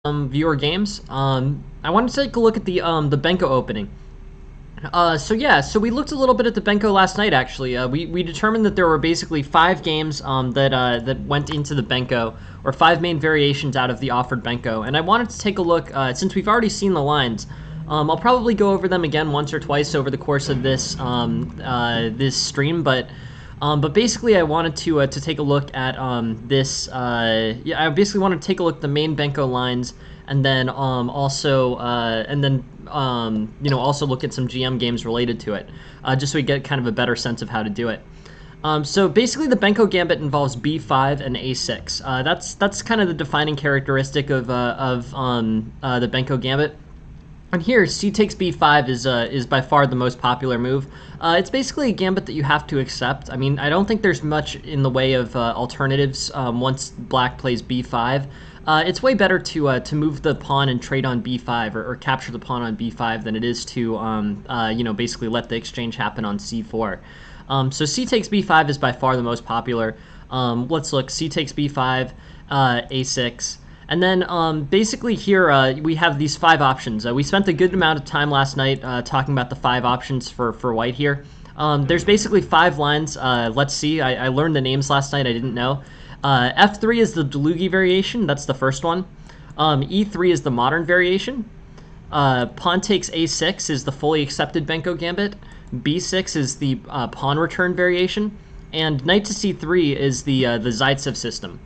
Viewer games. I want to take a look at the Benko opening. So we looked a little bit at the Benko last night. Actually, we determined that there were basically 5 games that went into the Benko, or 5 main variations out of the offered Benko. And I wanted to take a look since we've already seen the lines. I'll probably go over them again once or twice over the course of this this stream, but basically, I wanted to take a look at this. I basically wanted to take a look at the main Benko lines, and then also also look at some GM games related to it, just so we get kind of a better sense of how to do it. So basically, the Benko Gambit involves B5 and A6. That's kind of the defining characteristic of the Benko Gambit. And here, C takes B5 is by far the most popular move. It's basically a gambit that you have to accept. I mean, I don't think there's much in the way of alternatives once black plays B5. It's way better to move the pawn and trade on B5 or capture the pawn on B5 than it is to basically let the exchange happen on C4. So C takes B5 is by far the most popular. Let's look. C takes B5, A6. And then basically here we have these 5 options. We spent a good amount of time last night talking about the 5 options for white here. There's basically 5 lines. Let's see. I learned the names last night. I didn't know. F3 is the Delugi variation. That's the first one. E3 is the modern variation. Pawn takes A6 is the fully accepted Benko Gambit. B6 is the pawn return variation. And knight to C3 is the Zaitsev system.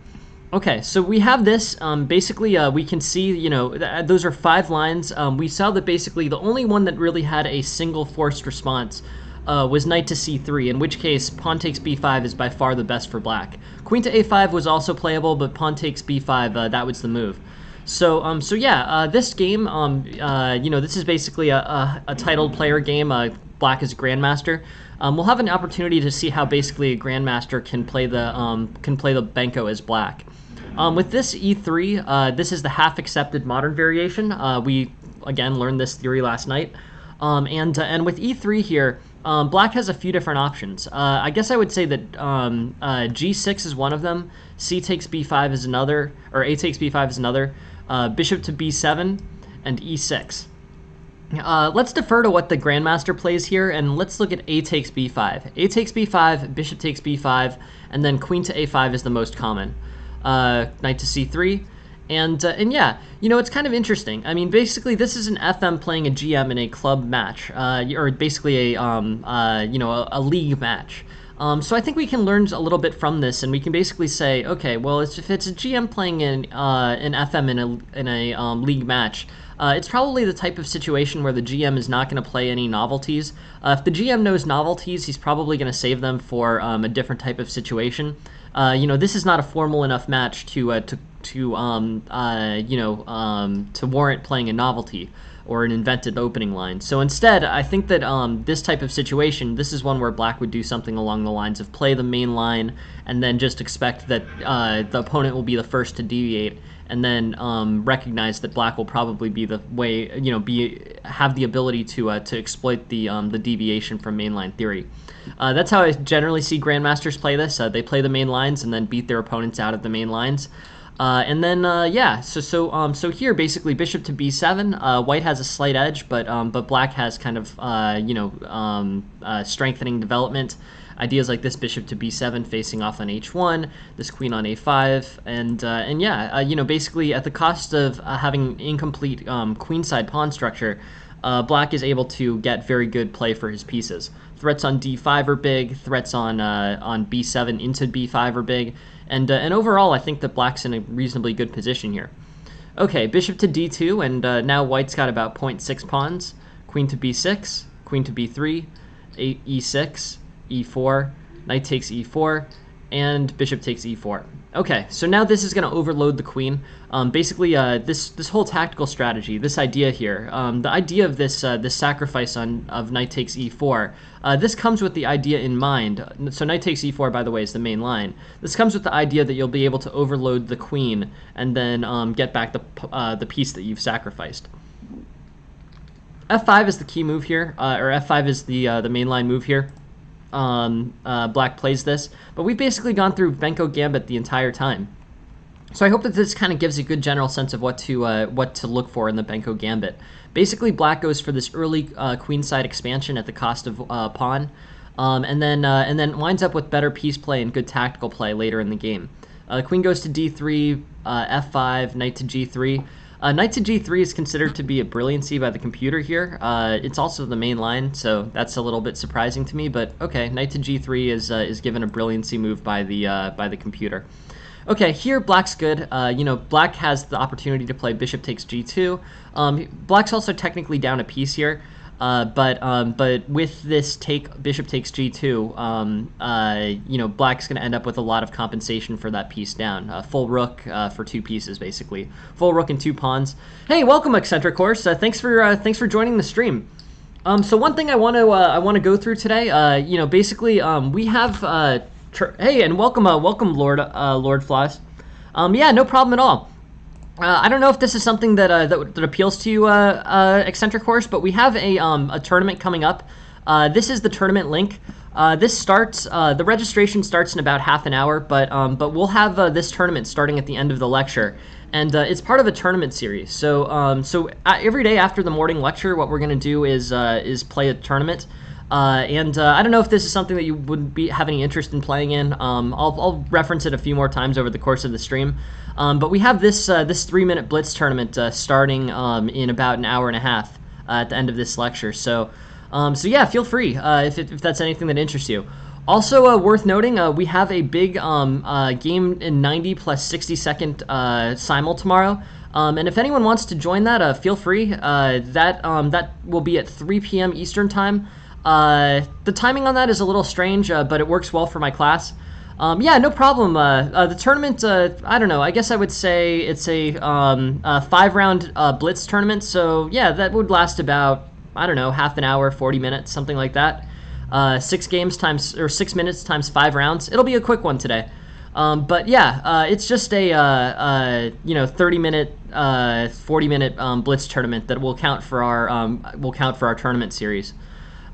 Okay, so we have this. Basically, we can see, those are 5 lines. We saw that basically the only one that really had a single forced response was knight to c3, in which case pawn takes b5 is by far the best for black. Queen to a5 was also playable, but pawn takes b5, that was the move. So, this game, this is basically a titled player game. Black is Grandmaster. We'll have an opportunity to see how basically a Grandmaster can play the Benko as black. With this e3, this is the half-accepted modern variation. We again learned this theory last night. And with e3 here, black has a few different options. I guess I would say that g6 is one of them. C takes b5 is another, or a takes b5 is another. Bishop to b7 and e6. Let's defer to what the Grandmaster plays here, and let's look at a takes b5. A takes b5, bishop takes b5, and then queen to a5 is the most common. Knight to c3, and yeah, it's kind of interesting. I mean, basically, this is an FM playing a GM in a club match, or basically a league match. So I think we can learn a little bit from this, and we can basically say, okay, well, if it's a GM playing an FM in a league match, it's probably the type of situation where the GM is not going to play any novelties. If the GM knows novelties, he's probably going to save them for a different type of situation. This is not a formal enough match to warrant playing a novelty or an invented opening line. So instead, I think that this type of situation, this is one where black would do something along the lines of play the main line and then just expect that the opponent will be the first to deviate, and then recognize that black will probably be the way, have the ability to exploit the deviation from mainline theory. That's how I generally see Grandmasters play this. They play the main lines and then beat their opponents out of the main lines. And then so here basically bishop to b7. White has a slight edge, but black has kind of strengthening development. Ideas like this bishop to b7 facing off on h1, this queen on a5, and basically at the cost of having incomplete queenside pawn structure, black is able to get very good play for his pieces. Threats on d5 are big. Threats on b7 into b5 are big. And overall, I think that black's in a reasonably good position here. Okay, bishop to d2, and now white's got about 0.6 pawns. Queen to b6, queen to b3, e6, e4, knight takes e4, and bishop takes e4. Okay, so now this is going to overload the queen. Basically, this whole tactical strategy, this idea here, the idea of this sacrifice of knight takes e4, this comes with the idea in mind. So knight takes e4, by the way, is the main line. This comes with the idea that you'll be able to overload the queen and then get back the piece that you've sacrificed. f5 is the key move here, or f5 is the mainline move here. Black plays this, but we've basically gone through Benko Gambit the entire time. So I hope that this kind of gives a good general sense of what to look for in the Benko Gambit. Basically, black goes for this early queenside expansion at the cost of pawn, and then winds up with better piece play and good tactical play later in the game. Queen goes to d3, f5, knight to g3. Knight to g3 is considered to be a brilliancy by the computer here. It's also the main line, so that's a little bit surprising to me. But okay, knight to g3 is given a brilliancy move by the computer. Okay, here black's good. Black has the opportunity to play bishop takes g2. Black's also technically down a piece here. But with this bishop takes g2, black's going to end up with a lot of compensation for that piece down. Full rook for 2 pieces, basically. Full rook and 2 pawns. Hey, welcome, Eccentric Horse. Thanks for joining the stream. So one thing I want to go through today, basically, we have hey, and welcome Lord Flies. Yeah, no problem at all. I don't know if this is something that appeals to you, Eccentric Horse, but we have a tournament coming up. This is the tournament link. This starts. The registration starts in about half an hour, but we'll have this tournament starting at the end of the lecture, and it's part of a tournament series. So every day after the morning lecture, what we're going to do is play a tournament. And I don't know if this is something that you would have any interest in playing in. I'll reference it a few more times over the course of the stream. But we have this 3-minute blitz tournament starting in about an hour and a half at the end of this lecture. So yeah, feel free if that's anything that interests you. Also worth noting, we have a big game in 90 plus 60 second simul tomorrow. And if anyone wants to join that, feel free. That will be at 3 p.m. Eastern time. The timing on that is a little strange, but it works well for my class. Yeah, no problem. The tournament, I don't know. I guess I would say it's a 5-round blitz tournament. So yeah, that would last about, I don't know, half an hour, 40 minutes, something like that. 6 minutes times 5 rounds. It'll be a quick one today. But yeah, it's just a 30-minute, 40-minute blitz tournament that will count for our tournament series.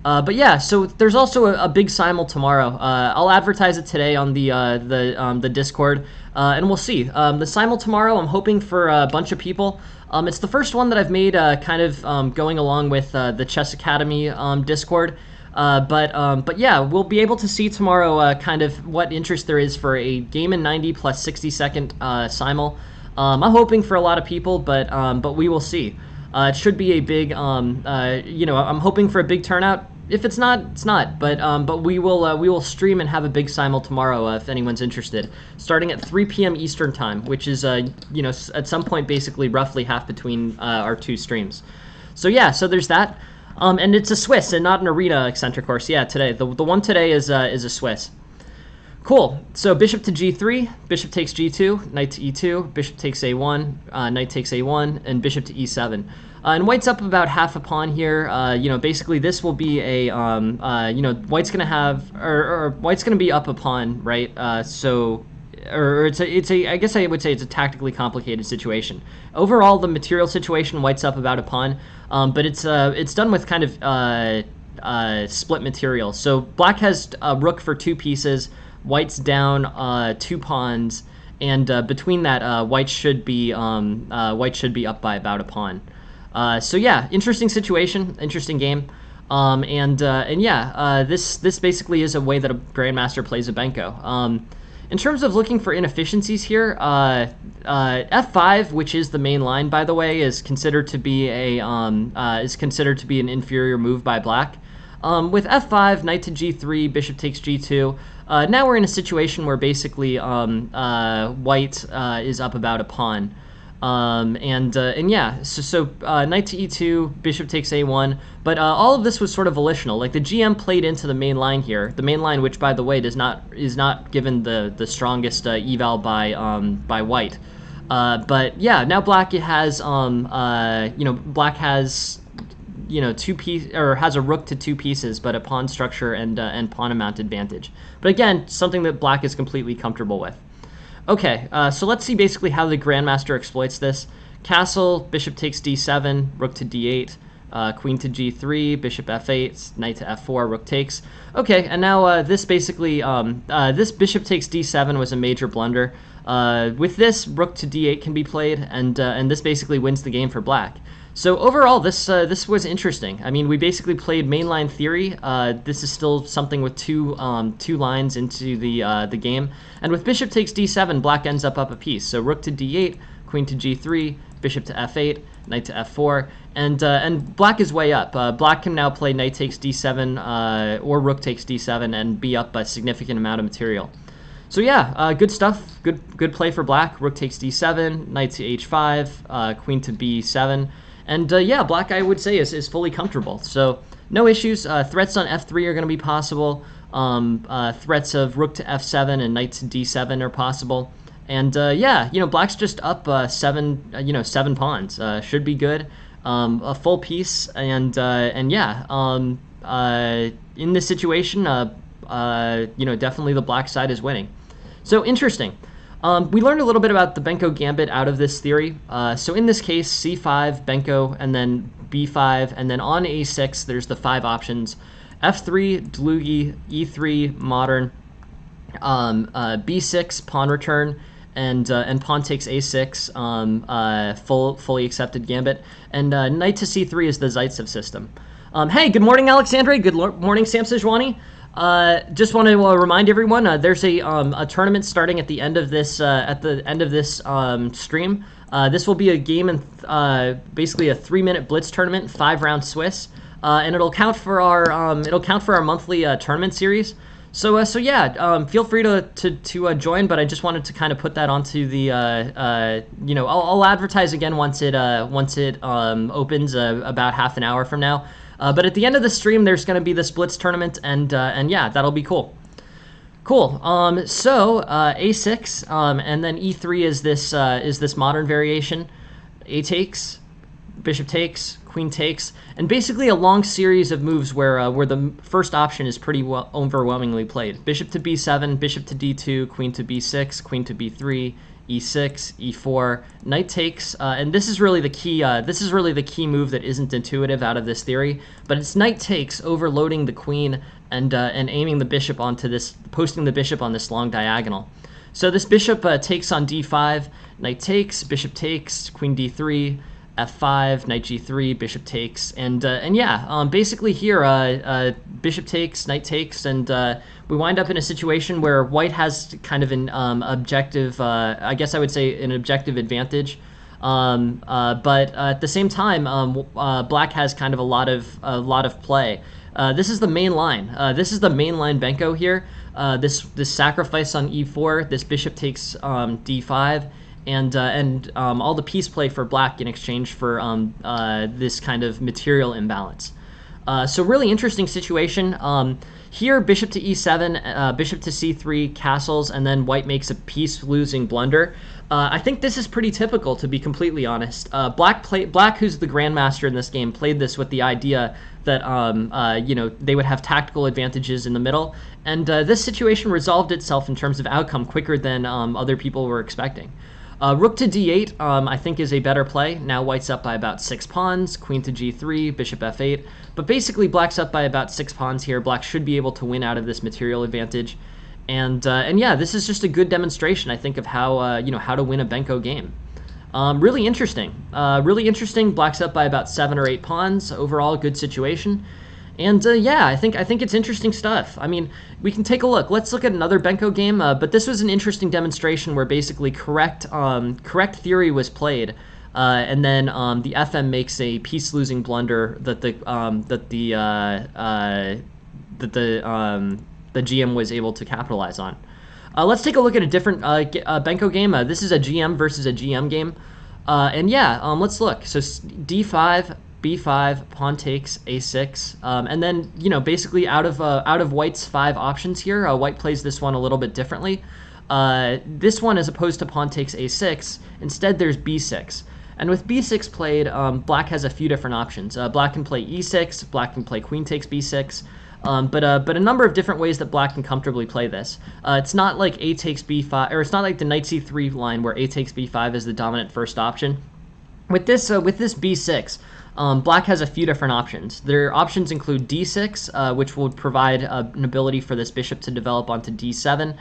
But yeah, so there's also a big simul tomorrow. I'll advertise it today on the Discord, and we'll see. The simul tomorrow, I'm hoping for a bunch of people. It's the first one that I've made kind of going along with the Chess Academy Discord. But yeah, we'll be able to see tomorrow kind of what interest there is for a game in 90 plus 60 second simul. I'm hoping for a lot of people, but we will see. It should be a big, I'm hoping for a big turnout. If it's not, it's not. But we will stream and have a big simul tomorrow if anyone's interested, starting at 3 p.m. Eastern time, which is at some point basically roughly half between our 2 streams. So yeah, so there's that. And it's a Swiss and not an arena, Eccentric Horse. Yeah, today the one today is a Swiss. Cool. So bishop to g3, bishop takes g2, knight to e2, bishop takes a1, knight takes a1, and bishop to e7. And white's up about half a pawn here. Basically this will be a, white's gonna have, or white's gonna be up a pawn, right? I guess I would say it's a tactically complicated situation. Overall, the material situation, white's up about a pawn, but it's done with kind of split material. So black has a rook for 2 pieces. White's down 2 pawns, and between that, white should be up by about a pawn. So yeah, interesting situation, interesting game, and yeah, this basically is a way that a grandmaster plays a Benko. In terms of looking for inefficiencies here, f5, which is the main line, by the way, is considered to be an inferior move by black. With f5, knight to g3, bishop takes g2. Now we're in a situation where basically white is up about a pawn. And yeah, so knight to e2, bishop takes a1, but all of this was sort of volitional. Like the GM played into the main line here, the main line, which by the way is not given the strongest eval by white. But yeah, now black has black has 2 piece or has a rook to 2 pieces, but a pawn structure and pawn amount advantage. But again, something that black is completely comfortable with. Okay, so let's see basically how the grandmaster exploits this. Castle, bishop takes d7, rook to d8, queen to g3, bishop f8, knight to f4, rook takes. Okay, and now this basically, this bishop takes d7 was a major blunder. With this, rook to d8 can be played, and this basically wins the game for black. So overall, this was interesting. I mean, we basically played mainline theory. This is still something with two lines into the game, and with bishop takes d7, black ends up a piece. So rook to d8, queen to g3, bishop to f8, knight to f4, and black is way up. Black can now play knight takes d7 or rook takes d7 and be up a significant amount of material. So yeah, good stuff. Good play for black. Rook takes d7, knight to h5, queen to b7. And yeah, black, I would say, is fully comfortable. So no issues. Threats on f3 are going to be possible. Threats of rook to f7 and knight to d7 are possible. And yeah, black's just up 7 pawns. Should be good. A full piece. And yeah, in this situation, definitely the black side is winning. So interesting. We learned a little bit about the Benko gambit out of this theory. So in this case, c5, Benko, and then b5, and then on a6, there's the 5 options. f3, Dlugi, e3, modern, b6, pawn return, and pawn takes a6, fully accepted gambit. And knight to c3 is the Zaitsev system. Hey, good morning, Alexandre. Good morning, Sam Sejwani. Just want to remind everyone, there's a tournament starting at the end of this stream. This will be a game in basically a 3-minute blitz tournament, 5-round Swiss, and it'll count for our monthly tournament series. So yeah, feel free to join, but I just wanted to kind of put that onto the I'll advertise again once it opens about half an hour from now. But at the end of the stream, there's going to be this blitz tournament, and yeah, that'll be cool. Cool. So a6, and then e3 is this modern variation. A takes, bishop takes, queen takes, and basically a long series of moves where the first option is pretty overwhelmingly played. Bishop to b7, bishop to d2, queen to b6, queen to b3. E6, E4, knight takes, and this is really the key. This is really the key move that isn't intuitive out of this theory, but it's knight takes, overloading the queen and aiming the bishop onto this, posting the bishop on this long diagonal. So this bishop takes on d5, knight takes, bishop takes, queen d3, f5, knight g3, bishop takes, and yeah, basically here bishop takes, knight takes, and we wind up in a situation where white has kind of an objective, I guess I would say an objective advantage, but at the same time, black has kind of a lot of play. This is the main line. This is the main line Benko here. This sacrifice on e4. This bishop takes d5. And all the piece play for black in exchange for this kind of material imbalance. So really interesting situation. Here, bishop to e7, bishop to c3, castles, and then white makes a piece-losing blunder. I think this is pretty typical, to be completely honest. Black, who's the grandmaster in this game, played this with the idea that they would have tactical advantages in the middle, and this situation resolved itself in terms of outcome quicker than other people were expecting. Rook to d8, I think, is a better play. Now white's up by about 6 pawns, queen to g3, bishop f8. But basically, black's up by about 6 pawns here. Black should be able to win out of this material advantage. And yeah, this is just a good demonstration, I think, of how how to win a Benko game. Really interesting. Really interesting. Black's up by about 7 or 8 pawns. Overall, good situation. And yeah, I think it's interesting stuff. I mean, we can take a look. Let's look at another Benko game. But this was an interesting demonstration where basically correct theory was played, and then the FM makes a piece-losing blunder that the GM was able to capitalize on. Let's take a look at a different Benko game. This is a GM versus a GM game, and yeah, let's look. So d5. b5, pawn takes, a6, and then basically out of white's 5 options here, white plays this one a little bit differently. This one, as opposed to pawn takes a6, instead there's b6, and with b6 played, black has a few different options. Black can play e6, black can play queen takes b6, but a number of different ways that black can comfortably play this. It's not like a takes b5, or it's not like the knight c3 line where a takes b5 is the dominant first option. With this b6. Black has a few different options. Their options include d6, which will provide an ability for this bishop to develop onto d7.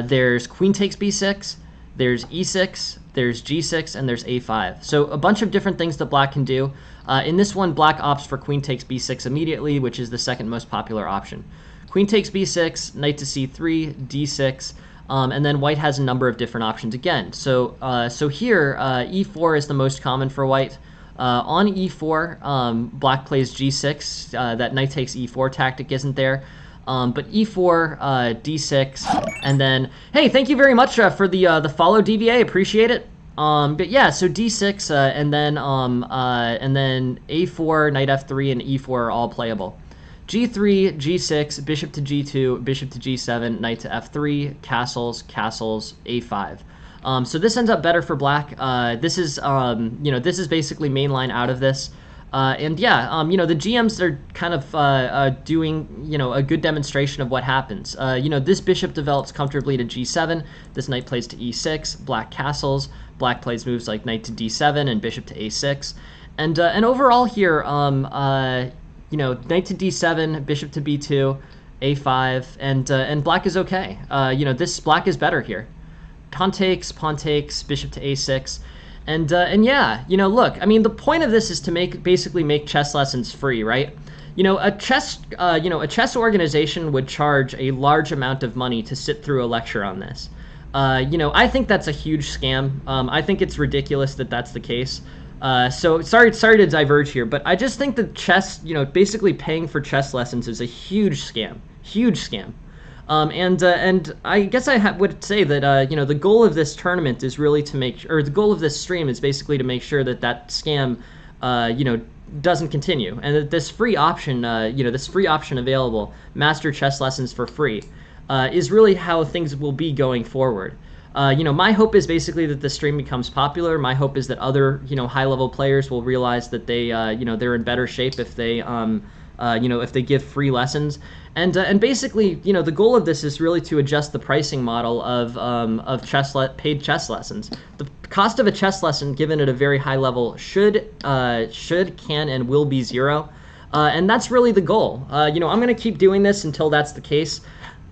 There's queen takes b6, there's e6, there's g6, and there's a5. So a bunch of different things that black can do. In this one, black opts for queen takes b6 immediately, which is the second most popular option. Queen takes b6, knight to c3, d6, and then white has a number of different options again. So here, e4 is the most common for white. On e4, black plays g6. That knight takes e4 tactic isn't there. But e4, d6, and then, hey, thank you very much for the follow, DVA. Appreciate it. But yeah, so d6, and then a4, knight f3, and e4 are all playable. g3, g6, bishop to g2, bishop to g7, knight to f3, castles, castles, a5. So this ends up better for black. This is this is basically mainline out of this. And yeah, the GMs are kind of doing, a good demonstration of what happens. This bishop develops comfortably to g7. This knight plays to e6. Black castles. Black plays moves like knight to d7 and bishop to a6. And overall here, knight to d7, bishop to b2, a5, and black is okay. This black is better here. Pawn takes, bishop to a6. And yeah, look, I mean, the point of this is to basically make chess lessons free, right? A chess organization would charge a large amount of money to sit through a lecture on this. I think that's a huge scam. I think it's ridiculous that that's the case. So sorry to diverge here, but I just think that chess, basically paying for chess lessons is a huge scam. And I guess I would say that the goal of this tournament is really the goal of this stream is basically to make sure that scam doesn't continue, and that this free option available, master chess lessons for free, is really how things will be going forward. My hope is basically that the stream becomes popular. My hope is that other high-level players will realize that they they're in better shape if they if they give free lessons. And basically, the goal of this is really to adjust the pricing model of paid chess lessons. The cost of a chess lesson, given at a very high level, can, and will be zero. And that's really the goal. I'm going to keep doing this until that's the case.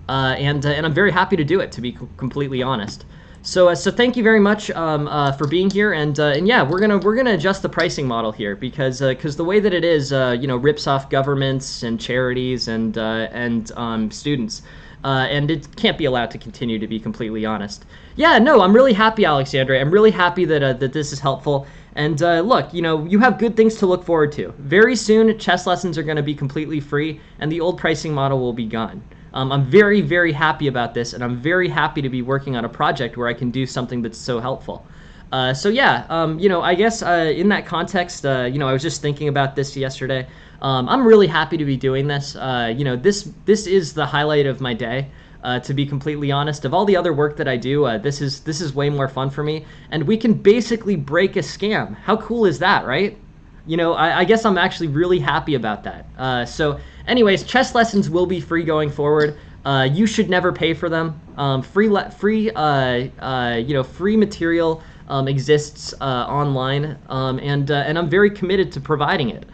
And I'm very happy to do it, to be completely honest. So thank you very much for being here, and yeah, we're gonna adjust the pricing model here because the way that it is, rips off governments and charities and students, and it can't be allowed to continue, to be completely honest. Yeah, no, I'm really happy, Alexandra. I'm really happy that this is helpful. And look, you have good things to look forward to. Very soon, chess lessons are going to be completely free, and the old pricing model will be gone. I'm very, very happy about this, and I'm very happy to be working on a project where I can do something that's so helpful. So yeah, I guess in that context, I was just thinking about this yesterday. I'm really happy to be doing this. This is the highlight of my day. To be completely honest, of all the other work that I do, this is way more fun for me, and we can basically break a scam. How cool is that, right? I guess I'm actually really happy about that. So anyways, chess lessons will be free going forward. You should never pay for them. Free material exists online, and I'm very committed to providing it.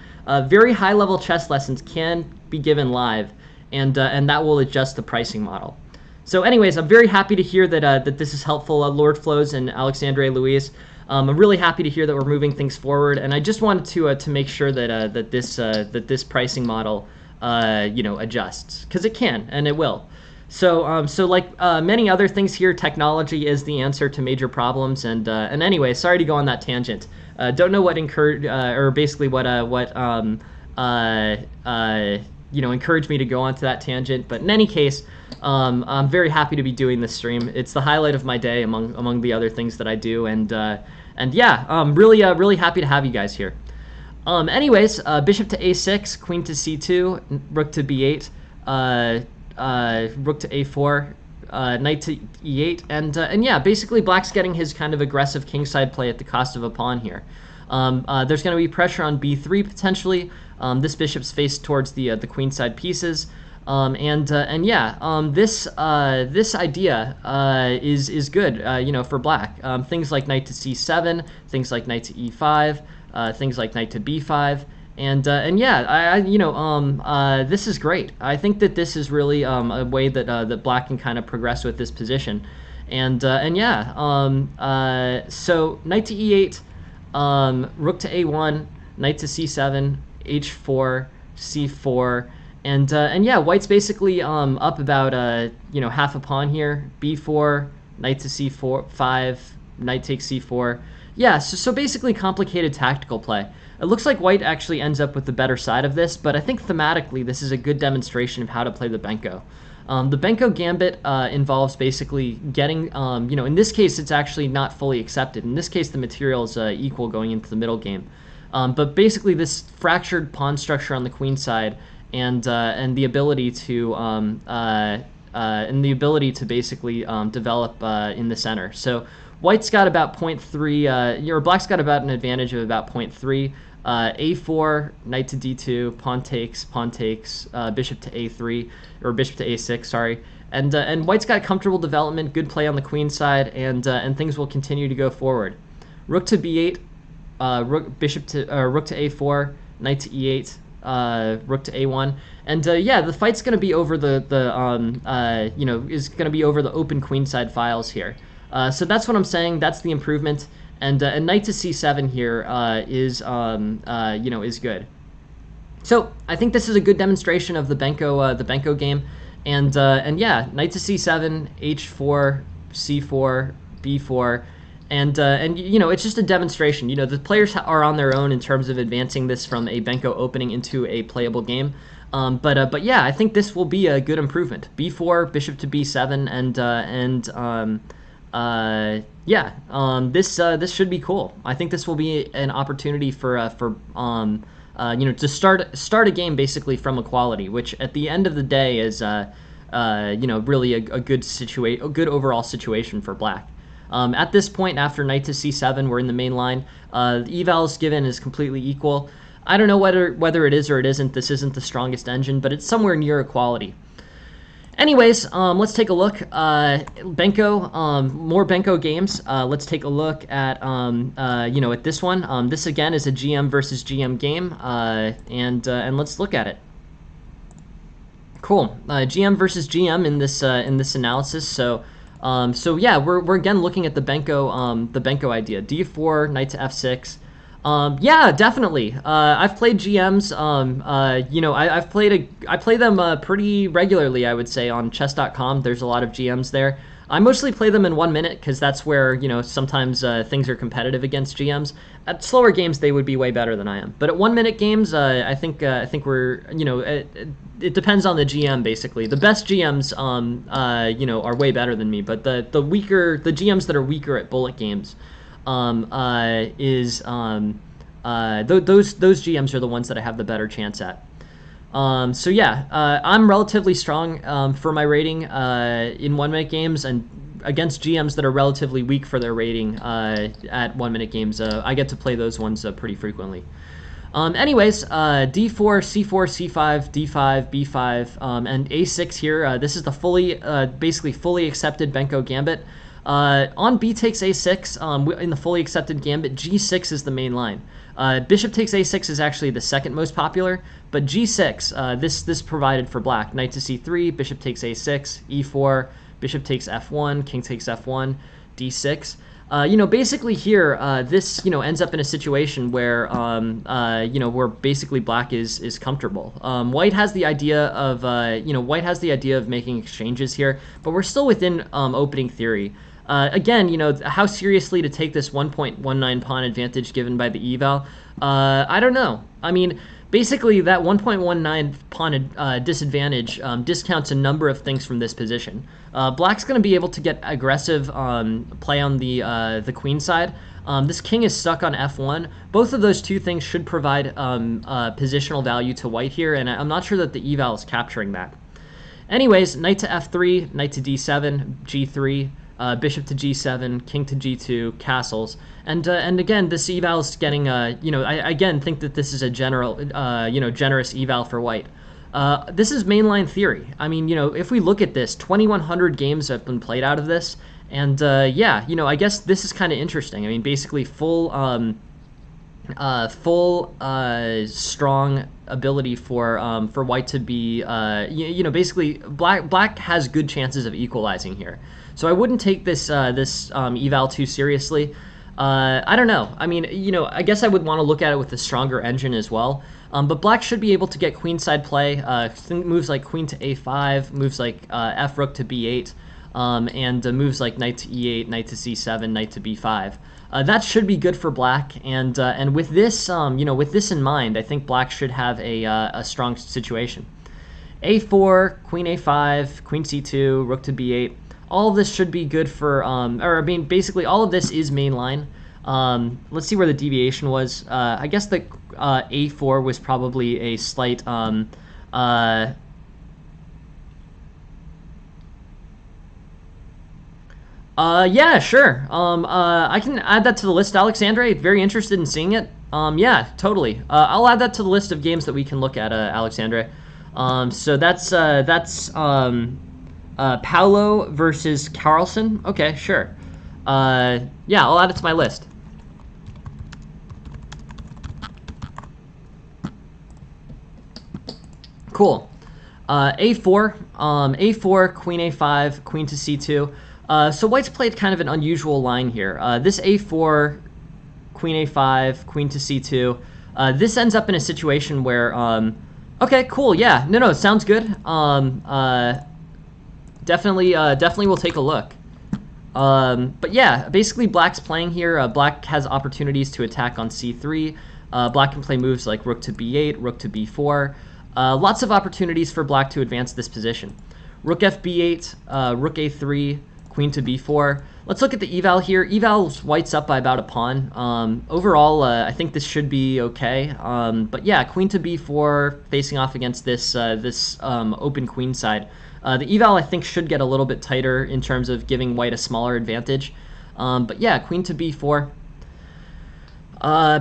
Very high level chess lessons can be given live, and that will adjust the pricing model. So anyways, I'm very happy to hear that this is helpful, Lord Flows and Alexandre Louise. I'm really happy to hear that we're moving things forward, and I just wanted to make sure that this pricing model adjusts, because it can and it will. So like many other things here, technology is the answer to major problems. And anyway, sorry to go on that tangent. Don't know what encouraged encouraged me to go onto that tangent. But in any case, I'm very happy to be doing this stream. It's the highlight of my day among the other things that I do. And yeah, I'm really happy to have you guys here. Anyways, bishop to a6, queen to c2, rook to b8, rook to a4, knight to e8, and yeah, basically black's getting his kind of aggressive kingside play at the cost of a pawn here. There's going to be pressure on b3 potentially. This bishop's faced towards the queenside pieces, and yeah, this idea is good, for black. Things like knight to c7, things like knight to e5, things like knight to b5. And yeah, this is great. I think that this is really a way that that black can kind of progress with this position, And yeah, so knight to e8, rook to a1, knight to c7, h4, c4, and yeah, white's basically up about half a pawn here. b4, knight to c4, 5, knight takes c4. Yeah, so basically complicated tactical play. It looks like white actually ends up with the better side of this, but I think thematically this is a good demonstration of how to play the Benko. The Benko Gambit involves basically getting, in this case it's actually not fully accepted. In this case the material is equal going into the middle game. But basically this fractured pawn structure on the queen side and the ability to basically develop in the center. So white's got about 0.3, or black's got about an advantage of about 0.3. a4, knight to d2, pawn takes, bishop to a3, or bishop to a6, sorry. And white's got comfortable development, good play on the queen side, and things will continue to go forward. Rook to b8, rook to a4, knight to e8, rook to a1, and yeah, the fight's going to be over is going to be over the open queenside files here. So that's what I'm saying. That's the improvement, and knight to c7 here is good. So I think this is a good demonstration of the Benko game, and yeah, knight to c7, h4, c4, b4. And it's just a demonstration. The players are on their own in terms of advancing this from a Benko opening into a playable game. But yeah, I think this will be a good improvement. b4, bishop to b7, this should be cool. I think this will be an opportunity to start a game basically from equality, which at the end of the day is really a good overall situation for black. At this point, after knight to c7, we're in the main line. The evals given is completely equal. I don't know whether it is or it isn't. This isn't the strongest engine, but it's somewhere near equality. Anyways, let's take a look. Benko, more Benko games. Let's take a look at at this one. This again is a GM versus GM game, and let's look at it. Cool. GM versus GM in this analysis. So yeah, we're again looking at the Benko idea. d4, knight to f6. Yeah, definitely. I've played GMs. I play them pretty regularly, I would say, on chess.com. There's a lot of GMs there. I mostly play them in 1 minute because that's where sometimes things are competitive against GMs. At slower games, they would be way better than I am. But at 1 minute games, I think we're it depends on the GM basically. The best GMs are way better than me, but the GMs that are weaker at bullet games those GMs are the ones that I have the better chance at. So yeah, I'm relatively strong for my rating in 1 minute games, and against GMs that are relatively weak for their rating at 1 minute games, I get to play those ones pretty frequently. Anyways, d4, c4, c5, d5, b5, and a6 here. This is the basically fully accepted Benko gambit. On b takes a6, in the fully accepted gambit, g6 is the main line. Bishop takes a6 is actually the second most popular, but g6, this provided for black. Knight to c3, bishop takes a6, e4, bishop takes f1, king takes f1, d6. Basically here, this ends up in a situation where where basically black is comfortable. White has the idea of making exchanges here, but we're still within opening theory. Again, how seriously to take this 1.19 pawn advantage given by the eval? I don't know. I mean, basically that 1.19 pawn disadvantage discounts a number of things from this position. Black's going to be able to get aggressive play on the queen side. This king is stuck on f1. Both of those two things should provide positional value to white here, and I'm not sure that the eval is capturing that. Anyways, knight to f3, knight to d7, g3, bishop to g7, king to g2, castles, and again, this eval is getting I again think that this is a generous eval for white. This is mainline theory. I mean, if we look at this, 2,100 games have been played out of this, and yeah, I guess this is kind of interesting. I mean, basically full full strong ability for white to be basically black has good chances of equalizing here. So I wouldn't take this eval too seriously. I don't know. I mean, I guess I would want to look at it with a stronger engine as well. But black should be able to get queenside play. Moves like queen to a5, moves like f rook to b8, and moves like knight to e8, knight to c7, knight to b5. That should be good for black, and with this, with this in mind, I think black should have a strong situation. A4, queen a5, queen c2, rook to b8. All of this should be good for, basically all of this is main line. Let's see where the deviation was. I guess the a4 was probably a slight, yeah, sure. I can add that to the list, Alexandre. Very interested in seeing it. Yeah, totally. I'll add that to the list of games that we can look at, Alexandre. So that's Paulo versus Carlsen. Okay, sure. Yeah, I'll add it to my list. Cool. A4, A4, queen A5, queen to C2. So white's played kind of an unusual line here. This A4, queen A5, queen to C2. This ends up in a situation where, okay, cool, yeah, no, sounds good. Definitely we'll take a look. But yeah, basically black's playing here. Black has opportunities to attack on C3. Black can play moves like rook to B8, rook to B4. Lots of opportunities for black to advance this position. Rook FB8, rook A3, queen to B4. Let's look at the eval here. Eval's white's up by about a pawn. Overall, I think this should be okay. But yeah, queen to B4 facing off against this open queen side. The eval, I think, should get a little bit tighter in terms of giving white a smaller advantage. But yeah, queen to B4.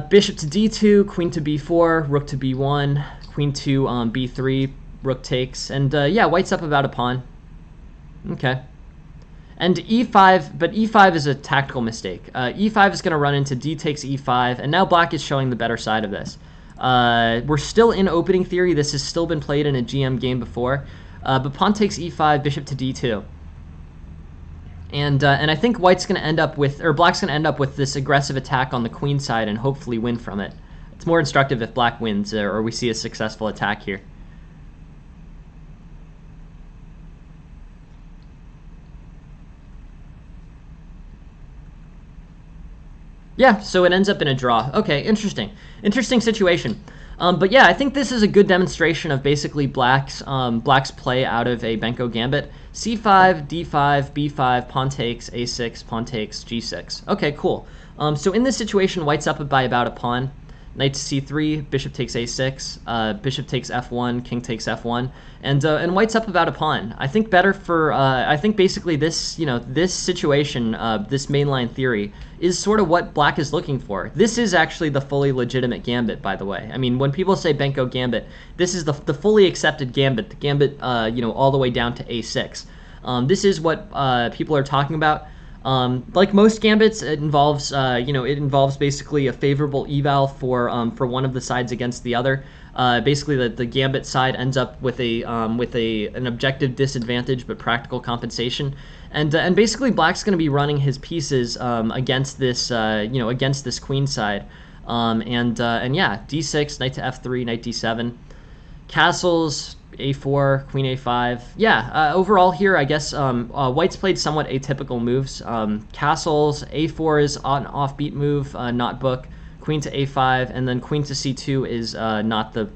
Bishop to D2, queen to B4, rook to B1, queen to B3, rook takes. And yeah, white's up about a pawn. Okay. And e5, but e5 is a tactical mistake. E5 is going to run into d takes e5, and now black is showing the better side of this. We're still in opening theory. This has still been played in a GM game before. But pawn takes e5, bishop to d2. And I think white's going to end up with, or black's going to end up with this aggressive attack on the queen side and hopefully win from it. It's more instructive if black wins, or we see a successful attack here. Yeah, so it ends up in a draw. Okay, interesting. Interesting situation. But yeah, I think this is a good demonstration of basically black's play out of a Benko gambit. C5, D5, B5, pawn takes, A6, pawn takes, G6. Okay, cool. So in this situation, white's up by about a pawn. Knight to C3, bishop takes A6, bishop takes F1, king takes F1, and white's up about a pawn. I think better for I think basically this this situation, this mainline theory is sort of what black is looking for. This is actually the fully legitimate gambit, by the way. I mean, when people say Benko gambit, this is the fully accepted gambit, the gambit all the way down to A6. This is what people are talking about. Like most gambits, it involves basically a favorable eval for one of the sides against the other. Basically, the gambit side ends up with an objective disadvantage but practical compensation, and basically black's going to be running his pieces against this against this queen side, and yeah, d6, knight to f3, knight d7, castles. A4, queen A5. Yeah, overall here, I guess white's played somewhat atypical moves. Castles, A4 is an offbeat move, not book. Queen to A5, and then queen to C2 is not the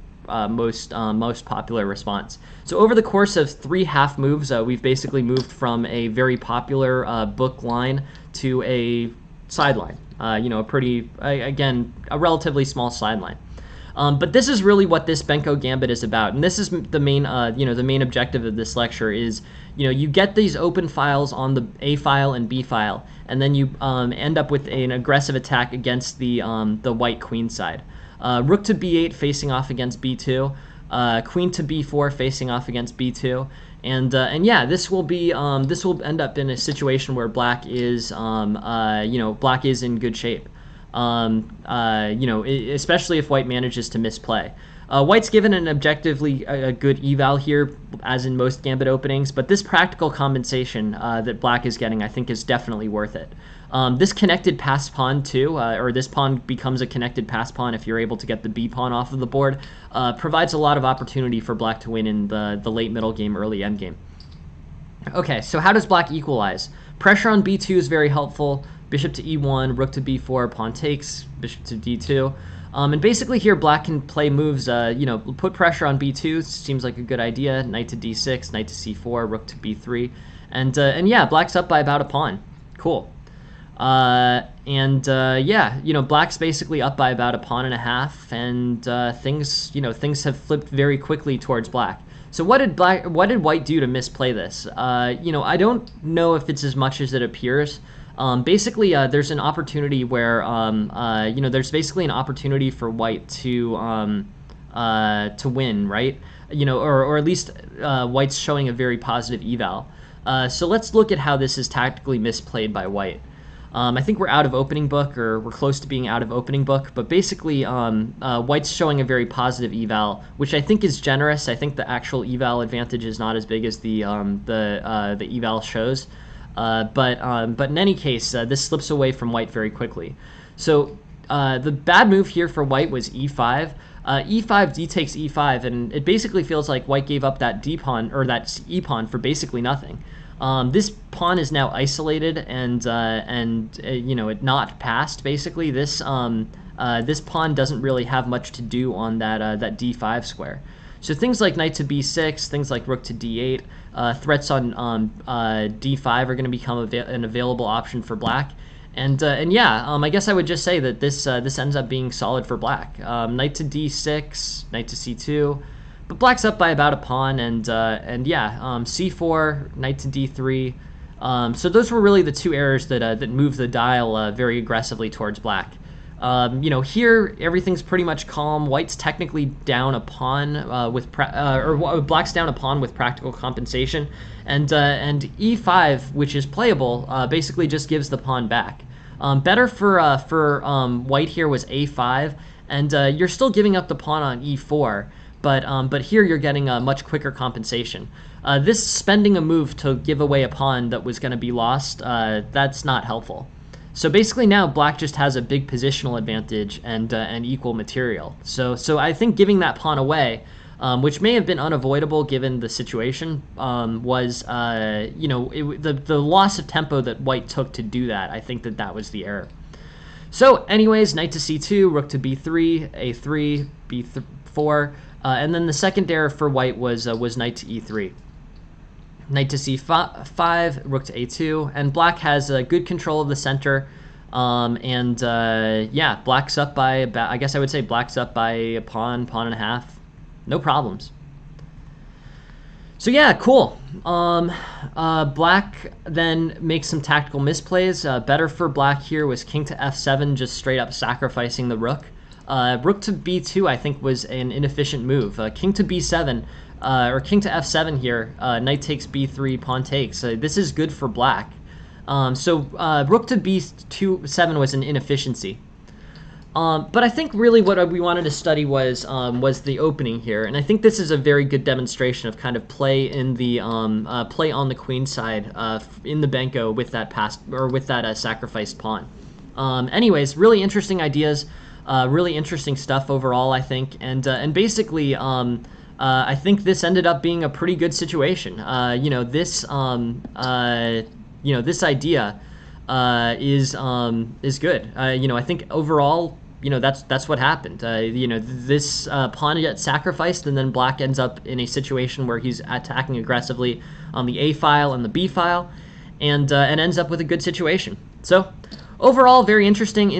most popular response. So over the course of 3 half moves, we've basically moved from a very popular book line to a sideline. A pretty, again, a relatively small sideline. But this is really what this Benko gambit is about, and this is the main, the main objective of this lecture is, you get these open files on the A file and B file, and then you end up with an aggressive attack against the white queen side. Rook to B8 facing off against B2, queen to B4 facing off against B2, and yeah, this will end up in a situation where black is, black is in good shape. especially if white manages to misplay. White's given an objectively good eval here, as in most gambit openings, but this practical compensation that black is getting, I think, is definitely worth it. This connected pass pawn too, or this pawn becomes a connected pass pawn if you're able to get the B pawn off of the board, provides a lot of opportunity for black to win in the late middle game, early endgame. Okay, so how does black equalize? Pressure on B2 is very helpful. Bishop to E1, rook to B4, pawn takes, bishop to D2. And basically here, black can play moves, put pressure on B2, seems like a good idea. Knight to D6, knight to C4, rook to B3. And yeah, black's up by about a pawn. Cool. Black's basically up by about a pawn and a half, and things have flipped very quickly towards black. So what did white do to misplay this? I don't know if it's as much as it appears. There's an opportunity where there's basically an opportunity for white to win, right? Or at least white's showing a very positive eval. So let's look at how this is tactically misplayed by white. I think we're out of opening book, or we're close to being out of opening book, but basically white's showing a very positive eval, which I think is generous. I think the actual eval advantage is not as big as the eval shows. But in any case, this slips away from white very quickly. So the bad move here for white was e5. E5, d takes e5, and it basically feels like white gave up that d pawn, or that e pawn, for basically nothing. This pawn is now isolated, and it not passed. Basically, this pawn doesn't really have much to do on that d5 square. So things like knight to b6, things like rook to d8, threats on d5 are going to become an available option for black. I guess I would just say that this ends up being solid for black. Knight to d6, knight to c2, but black's up by about a pawn, c4, knight to d3. So those were really the two errors that moved the dial very aggressively towards black. Here everything's pretty much calm. White's technically down a pawn black's down a pawn with practical compensation, and e5, which is playable, basically just gives the pawn back. Better for white here was a5, and you're still giving up the pawn on e4, but here you're getting a much quicker compensation. This spending a move to give away a pawn that was going to be lost, that's not helpful. So basically now black just has a big positional advantage and equal material. So I think giving that pawn away, which may have been unavoidable given the situation, was the loss of tempo that white took to do that. I think that was the error. So anyways, knight to c2, rook to b3, a3, b4, and then the second error for white was knight to e3. Knight to c5, rook to a2, and black has good control of the center. Black's up by about, I guess I would say black's up by a pawn and a half. No problems. So yeah, cool. Black then makes some tactical misplays. Better for black here was king to f7, just straight up sacrificing the rook. Rook to b2, I think, was an inefficient move. King to b7, or king to f7 here, knight takes b3, pawn takes. This is good for black. Rook to b7 was an inefficiency. But I think really what we wanted to study was the opening here, and I think this is a very good demonstration of kind of play in the play on the queen side in the Benko with that sacrificed pawn. Anyways, really interesting ideas, really interesting stuff overall, I think, and basically. I think this ended up being a pretty good situation. This idea is good. I think overall, that's what happened. This pawn gets sacrificed, and then black ends up in a situation where he's attacking aggressively on the A file and the B file, and ends up with a good situation. So. Overall, very interesting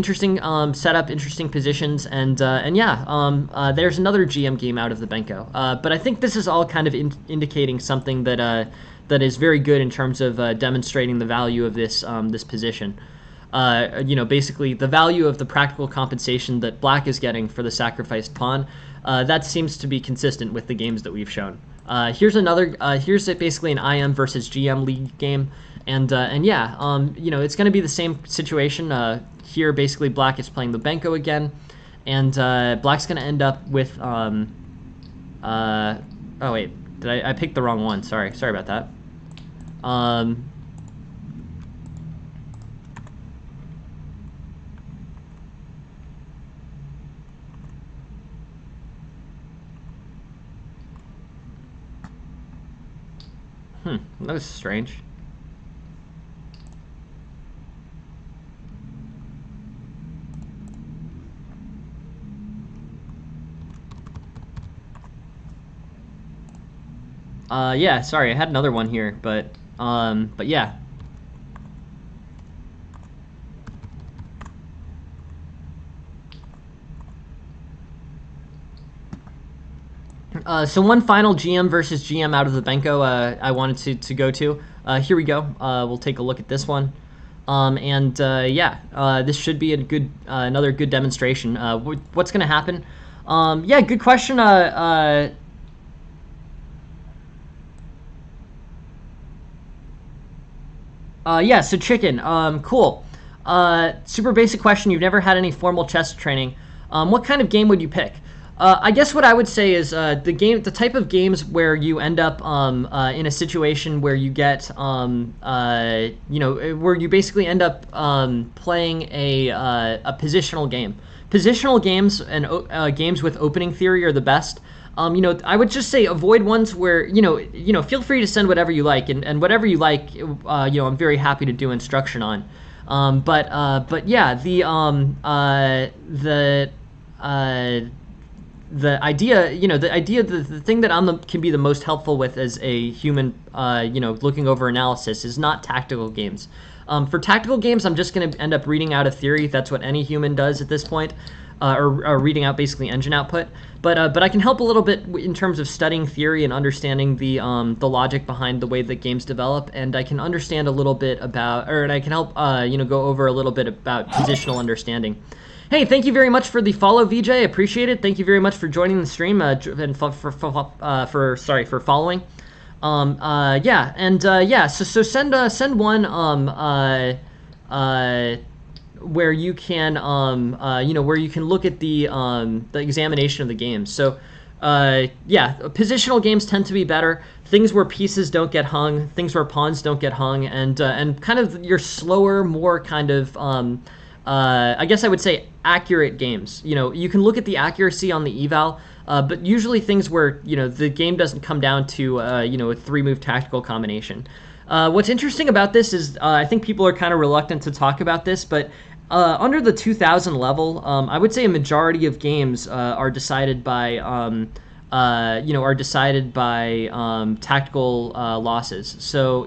setup, interesting positions, and there's another GM game out of the Benko. But I think this is all kind of indicating something that is very good in terms of demonstrating the value of this position. Basically the value of the practical compensation that black is getting for the sacrificed pawn. That seems to be consistent with the games that we've shown. Here's another. Here's basically an IM versus GM league game, and yeah, it's going to be the same situation. Here, basically, Black is playing the Benko again, and Black's going to end up with. Oh wait, I picked the wrong one? Sorry about that. That was strange. Yeah, sorry, I had another one here, but yeah. So one final GM versus GM out of the Benko I wanted to go to. Here we go. We'll take a look at this one. Yeah, this should be a good another good demonstration. What's going to happen? Yeah, good question. Yeah, so chicken. Cool. Super basic question. You've never had any formal chess training. What kind of game would you pick? I guess what I would say is the type of games where you end up in a situation where you get where you basically end up playing a positional game. Positional games and games with opening theory are the best. I would just say avoid ones where feel free to send whatever you like, and whatever you like, I'm very happy to do instruction on. But yeah, the idea, the thing that can be the most helpful with as a human, looking over analysis is not tactical games. For tactical games, I'm just going to end up reading out a theory. That's what any human does at this point, or reading out basically engine output. But I can help a little bit in terms of studying theory and understanding the logic behind the way that games develop, and I can understand a little bit about, and I can help go over a little bit about positional understanding. Hey, thank you very much for the follow, VJ. Appreciate it. Thank you very much for joining the stream and for following. Yeah, and yeah. So send one where you can where you can look at the examination of the games. So yeah, positional games tend to be better. Things where pieces don't get hung, things where pawns don't get hung, and kind of your slower, more kind of I guess I would say accurate games. You can look at the accuracy on the eval, but usually things where the game doesn't come down to a 3-move tactical combination. What's interesting about this is I think people are kind of reluctant to talk about this, but under the 2000 level, I would say a majority of games are decided by tactical losses. So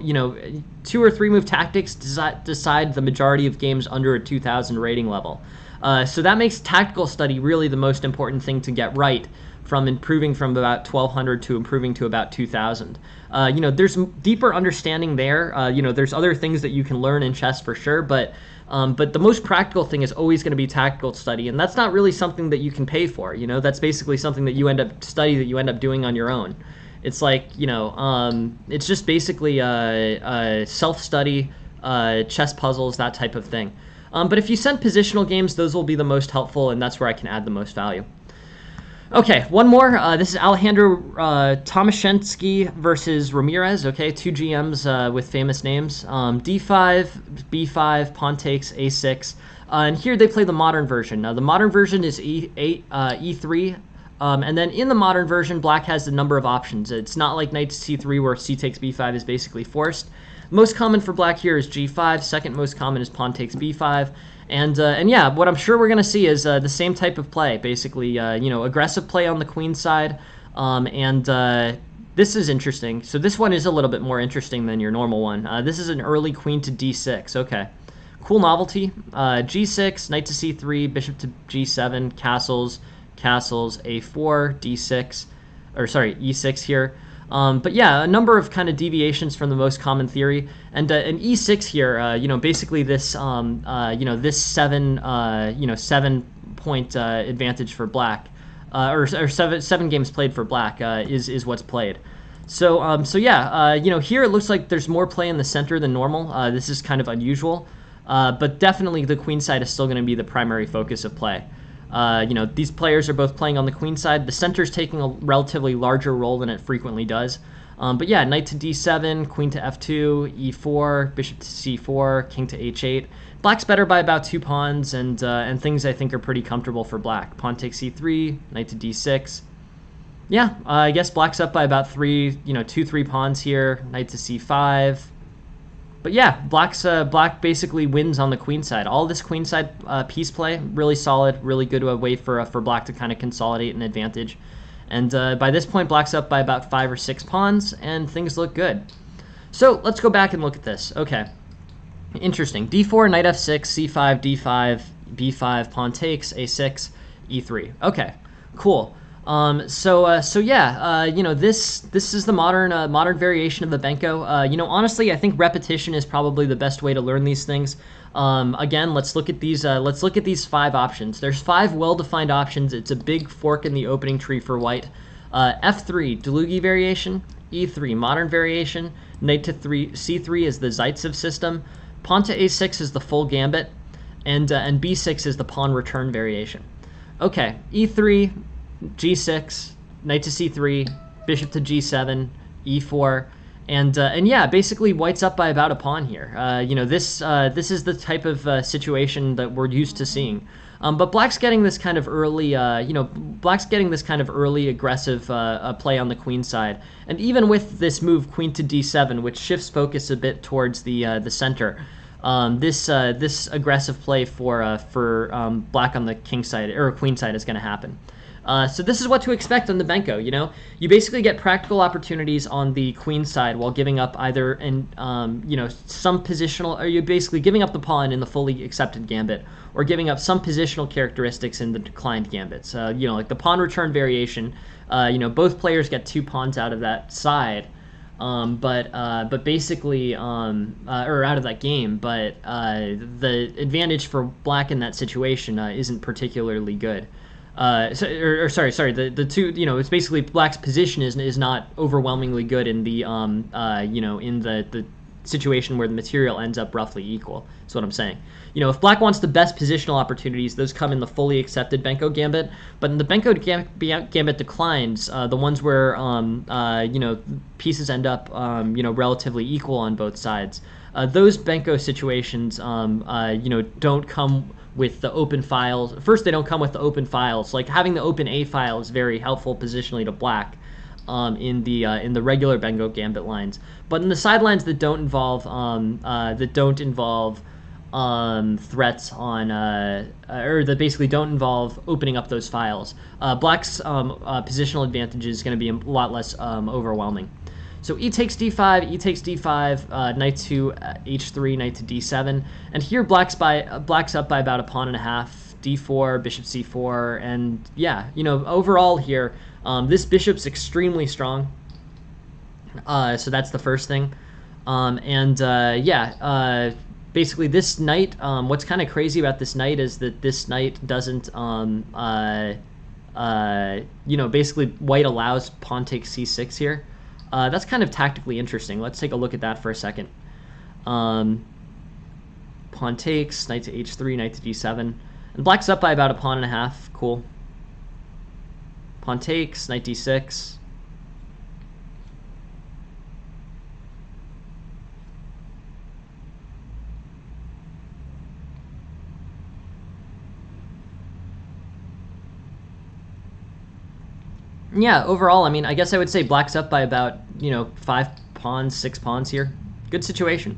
2 or 3 move tactics decide the majority of games under a 2000 rating level. So that makes tactical study really the most important thing to get right, from improving from about 1200 to improving to about 2000. There's deeper understanding there. There's other things that you can learn in chess for sure, but the most practical thing is always going to be tactical study, and that's not really something that you can pay for. That's basically something that you end up doing on your own. It's like it's just basically self-study, chess puzzles, that type of thing. But if you send positional games, those will be the most helpful, and that's where I can add the most value. Okay, one more. This is Alejandro Tomaszewski versus Ramirez. Okay, 2 GMs with famous names. D5, B5, pawn takes, A6. And here they play the modern version. Now, the modern version is E8, E3. And then in the modern version, Black has a number of options. It's not like knight to C3 where C takes B5 is basically forced. Most common for Black here is G5. Second most common is pawn takes B5. And yeah, what I'm sure we're going to see is the same type of play, basically, aggressive play on the queen side. This is interesting. So this one is a little bit more interesting than your normal one. This is an early queen to D6. Okay. Cool novelty. G6, knight to C3, bishop to G7, castles, A4, D6, or sorry, E6 here. But yeah, a number of kind of deviations from the most common theory, and an E6 here, basically this, this 7-point advantage for Black, or seven games played for Black is what's played. So yeah, here it looks like there's more play in the center than normal. This is kind of unusual, but definitely the queen side is still going to be the primary focus of play. These players are both playing on the queen side. The center's taking a relatively larger role than it frequently does. But yeah, knight to d7, queen to f2, e4, bishop to c4, king to h8. Black's better by about 2 pawns, and things I think are pretty comfortable for black. Pawn takes c3, knight to d6. Yeah, I guess black's up by about 3 pawns here. Knight to c5. But yeah, black basically wins on the queen side. All this queen side piece play, really solid, really good way for black to kind of consolidate an advantage. And by this point, black's up by about 5 or 6 pawns, and things look good. So let's go back and look at this. Okay, interesting. d4, knight f6, c5, d5, b5, pawn takes, a6, e3. Okay, cool. So yeah, this is the modern variation of the Benko. Honestly, I think repetition is probably the best way to learn these things. Again, let's look at these 5 options. There's 5 well-defined options. It's a big fork in the opening tree for white. F3, Dlugy variation. E3, modern variation. Knight to c3 is the Zaitsev system. Pawn to a6 is the full gambit, and b6 is the pawn return variation. Okay, e3. G6, knight to c3, bishop to g7, e4, and yeah, basically white's up by about a pawn here. This is the type of situation that we're used to seeing. But black's getting this kind of early, aggressive play on the queen side, and even with this move, queen to d7, which shifts focus a bit towards the center. This aggressive play for black on the king side or queen side is going to happen. So this is what to expect on the Benko. You basically get practical opportunities on the queen side while giving up either some positional, or you're basically giving up the pawn in the fully accepted gambit, or giving up some positional characteristics in the declined gambits. Like the pawn return variation. Both players get 2 pawns out of that side, but basically, or out of that game. But the advantage for black in that situation isn't particularly good. Sorry. The two, it's basically black's position is not overwhelmingly good in the in the situation where the material ends up roughly equal. That's what I'm saying. If black wants the best positional opportunities, those come in the fully accepted Benko gambit. But in the Benko gambit declines, the ones where pieces end up relatively equal on both sides. Those Benko situations don't come with the open files. First, they don't come with the open files. Like having the open A file is very helpful positionally to black in the regular Benko gambit lines. But in the sidelines that don't involve threats on or that basically don't involve opening up those files, black's positional advantage is going to be a lot less overwhelming. So e takes d5, knight to h3, knight to d7, and here black's up by about a pawn and a half, d4, bishop c4, and yeah, overall here, this bishop's extremely strong. So that's the first thing, basically this knight. What's kind of crazy about this knight is that this knight doesn't, basically white allows pawn takes c6 here. That's kind of tactically interesting. Let's take a look at that for a second. Pawn takes, knight to h3, knight to d7. And black's up by about a pawn and a half. Cool. Pawn takes, knight d6. Yeah, overall, I mean, I guess I would say black's up by about, 5 pawns, 6 pawns here. Good situation.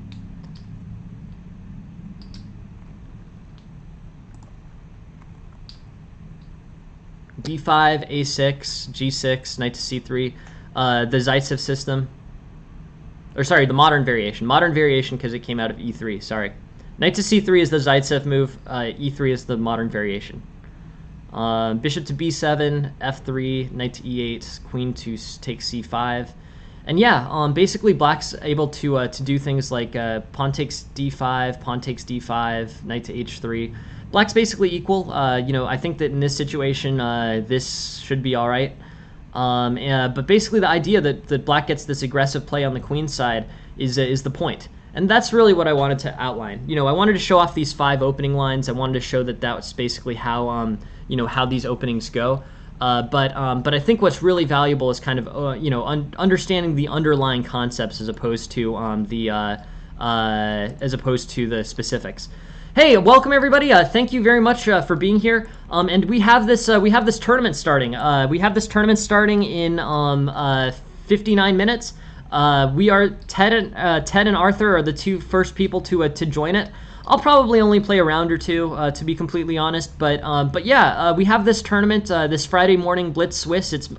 d5, a6, g6, knight to c3. The Zaitsev system. Or sorry, the modern variation. Modern variation because it came out of e3, sorry. Knight to c3 is the Zaitsev move. E3 is the modern variation. Bishop to b7, f3, knight to e8, queen to take c5, and yeah, basically black's able to do things like pawn takes d5, pawn takes d5, knight to h3. Black's basically equal. I think that in this situation, this should be all right. But basically, the idea that black gets this aggressive play on the queen side is the point. And that's really what I wanted to outline. I wanted to show off these 5 opening lines. I wanted to show that was basically how how these openings go. But I think what's really valuable is kind of understanding the underlying concepts as opposed to the specifics. Hey, welcome everybody. Thank you very much for being here. And we have this tournament starting. We have this tournament starting in 59 minutes. We are Ted and Arthur are the 2 first people to join it. I'll probably only play a round or 2, to be completely honest. But yeah, we have this tournament this Friday morning Blitz Swiss. It's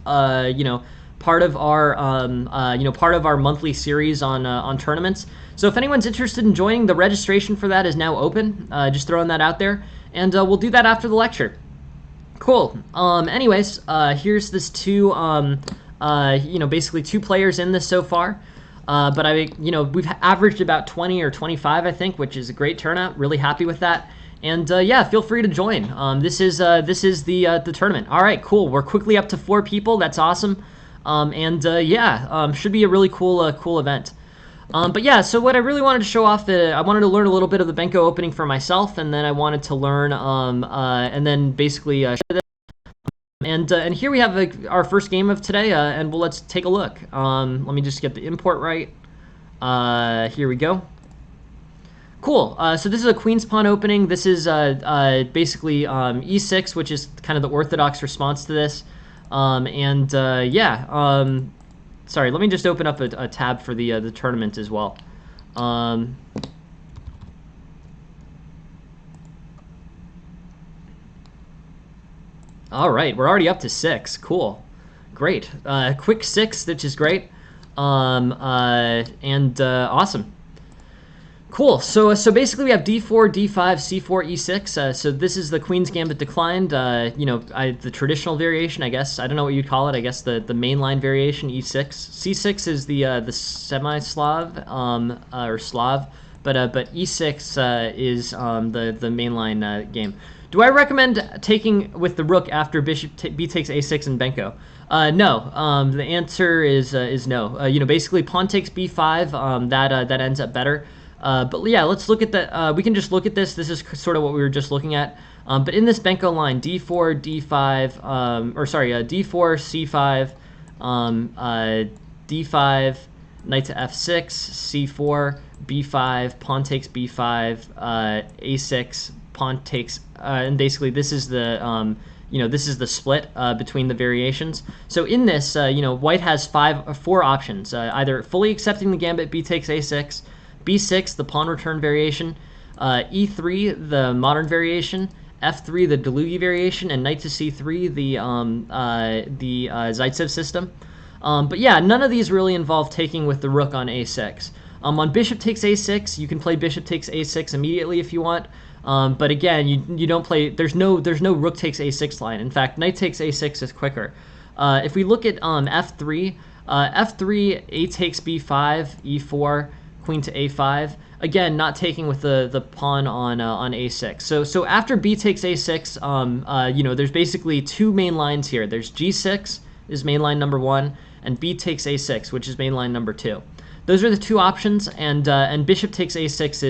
part of our monthly series on tournaments. So if anyone's interested in joining, the registration for that is now open. Just throwing that out there, and we'll do that after the lecture. Cool. Anyways, here's this 2 basically 2 players in this so far. But we've averaged about 20 or 25, I think, which is a great turnout. Really happy with that. And yeah, feel free to join. This is the tournament. All right, cool. We're quickly up to 4 people. That's awesome. Should be a really cool event. But yeah, so what I really wanted to show off, I wanted to learn a little bit of the Benko opening for myself, and then I wanted to learn, and then basically share this. And here we have our first game of today, and let's take a look. Let me just get the import right. Here we go. Cool. So this is a queen's pawn opening. This is basically e6, which is kind of the orthodox response to this. Sorry, let me just open up a tab for the tournament as well. All right, we're already up to 6. Cool, great. Quick 6, which is great. Awesome. Cool. So basically we have d4, d5, c4, e6. So this is the Queen's Gambit declined. The traditional variation, I guess. I don't know what you'd call it. I guess the mainline variation, e6. c6 is the semi-Slav or Slav, but e6 is the mainline game. Do I recommend taking with the rook after bishop b takes a6 in Benko? No. The answer is no. Basically pawn takes b5. That ends up better. But yeah, let's look at the. We can just look at this. This is sort of what we were just looking at. But in this Benko line, d4, d5, d4, c5, d5, knight to f6, c4, b5, pawn takes b5, a6, pawn takes, and basically this is the this is the split between the variations. So in this, white has 4 options: either fully accepting the gambit, b takes a6, b6, the pawn return variation, e3, the modern variation, f3, the Delugi variation, and knight to c3, the Zaitsev system. But yeah, none of these really involve taking with the rook on a6. On bishop takes a6, you can play bishop takes a6 immediately if you want. But again, you don't play. There's no rook takes a6 line. In fact, knight takes a6 is quicker. If we look at f3, f3, a takes b5, e4, queen to a5. Again, not taking with the pawn on a6. So after b takes a6, there's basically 2 main lines here. There's g6 is main line number 1, and b takes a6, which is main line number 2. Those are the 2 options, and bishop takes a6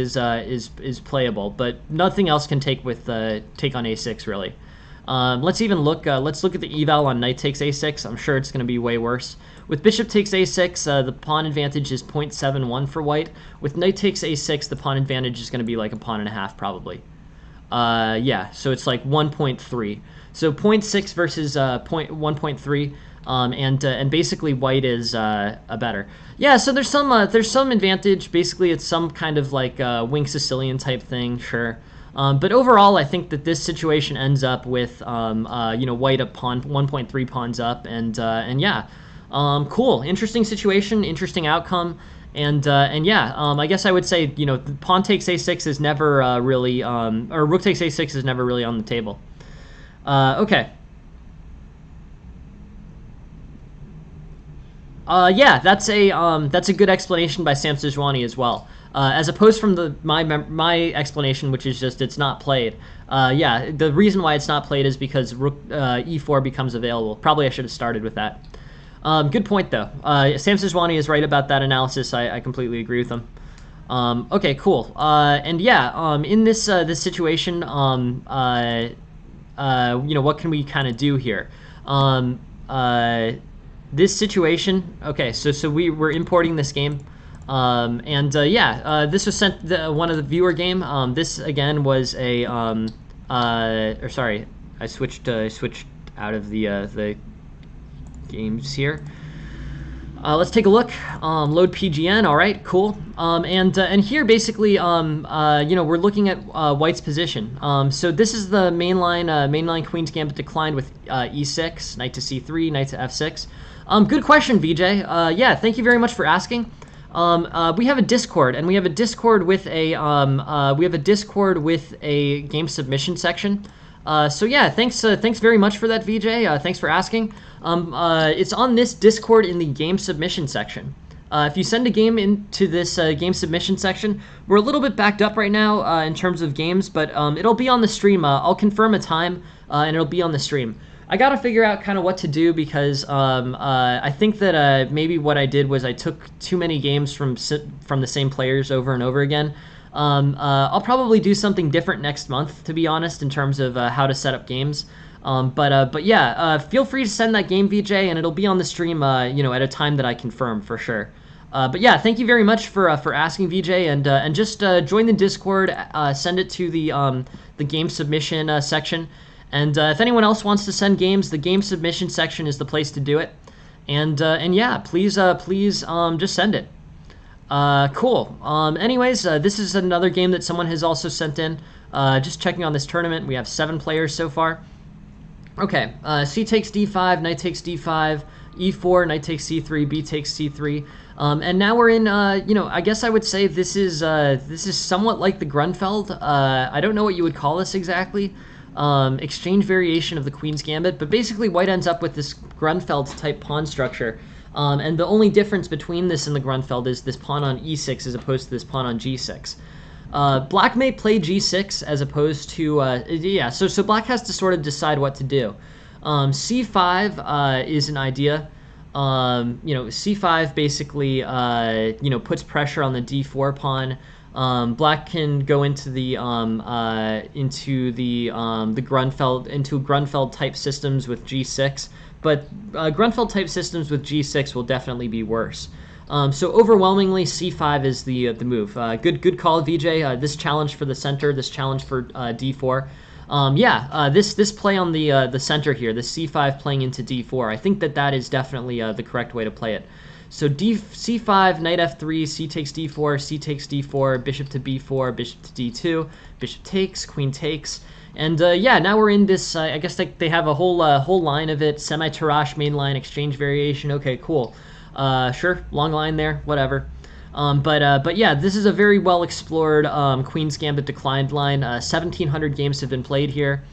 is playable, but nothing else can take with take on a6 really. Let's even look. Let's look at the eval on knight takes a6. I'm sure it's going to be way worse. With bishop takes a6, the pawn advantage is 0.71 for white. With knight takes a6, the pawn advantage is going to be like a pawn and a half probably. Yeah, so it's like 1.3. So 0.6 versus 1.3. And basically white is better. Yeah, so there's some advantage. Basically, it's some kind of like wing Sicilian type thing, sure. But overall, I think that this situation ends up with white a pawn 1.3 pawns up, and yeah, cool, interesting situation, interesting outcome, and yeah, I guess I would say pawn takes a6 is never really or rook takes a6 is never really on the table. Okay. Yeah, that's a good explanation by Sam Sejuani as well. as opposed from my explanation, which is just it's not played. Yeah, the reason why it's not played is because rook e4 becomes available. Probably I should have started with that. Good point, though. Sam Siswani is right about that analysis. I completely agree with him. Okay, cool. And yeah, in this this situation, you know, what can we kind of do here? This situation. Okay, so we're importing this game. And yeah, this was sent one of the viewer game. This again was a or sorry, I switched out of the games here. Let's take a look. Load PGN. All right, cool. And here basically, you know, we're looking at White's position. So this is the mainline Queen's Gambit declined with e6, knight to c3, knight to f6. Good question, VJ. Yeah, thank you very much for asking. We have a Discord, and we have a Discord with a game submission section. So yeah, thanks very much for that, VJ. Thanks for asking. It's on this Discord in the game submission section. If you send a game into this game submission section, we're a little bit backed up right now in terms of games, but it'll be on the stream. I'll confirm a time, and it'll be on the stream. I gotta figure out kind of what to do because I think that maybe what I did was I took too many games from the same players over and over again. I'll probably do something different next month, to be honest, in terms of how to set up games. But yeah, feel free to send that game, VJ, and it'll be on the stream, you know, at a time that I confirm for sure. But yeah, thank you very much for asking, VJ, and just join the Discord, send it to the game submission section. And if anyone else wants to send games, the game submission section is the place to do it. And yeah, please just send it. Cool. Anyways, this is another game that someone has also sent in. Just checking on this tournament, we have 7 players so far. Okay, c takes d5, knight takes d5, e4, knight takes c3, b takes c3. And now we're in, you know, I guess I would say this is somewhat like the Grunfeld. I don't know what you would call this exactly. Exchange variation of the Queen's Gambit, but basically White ends up with this Grunfeld type pawn structure. And the only difference between this and the Grunfeld is this pawn on e6 as opposed to this pawn on g6. Black may play g6 as opposed to, yeah, so Black has to sort of decide what to do. c5 is an idea. You know, c5 basically, you know, puts pressure on the d4 pawn. Black can go into the Grunfeld type systems with g6, but Grunfeld type systems with g6 will definitely be worse. So overwhelmingly, c5 is the move. Good call, VJ. This challenge for the center, this challenge for d4. Yeah, this play on the center here, the c5 playing into d4. I think that is definitely the correct way to play it. So c5, knight f3, c takes d4, c takes d4, bishop to b4, bishop to d2, bishop takes, queen takes. And yeah, now we're in this, I guess they have a whole line of it, semi-Tarrasch main line, exchange variation. Okay, cool. Sure, long line there, whatever. But yeah, this is a very well explored Queen's Gambit declined line. 1,700 games have been played here.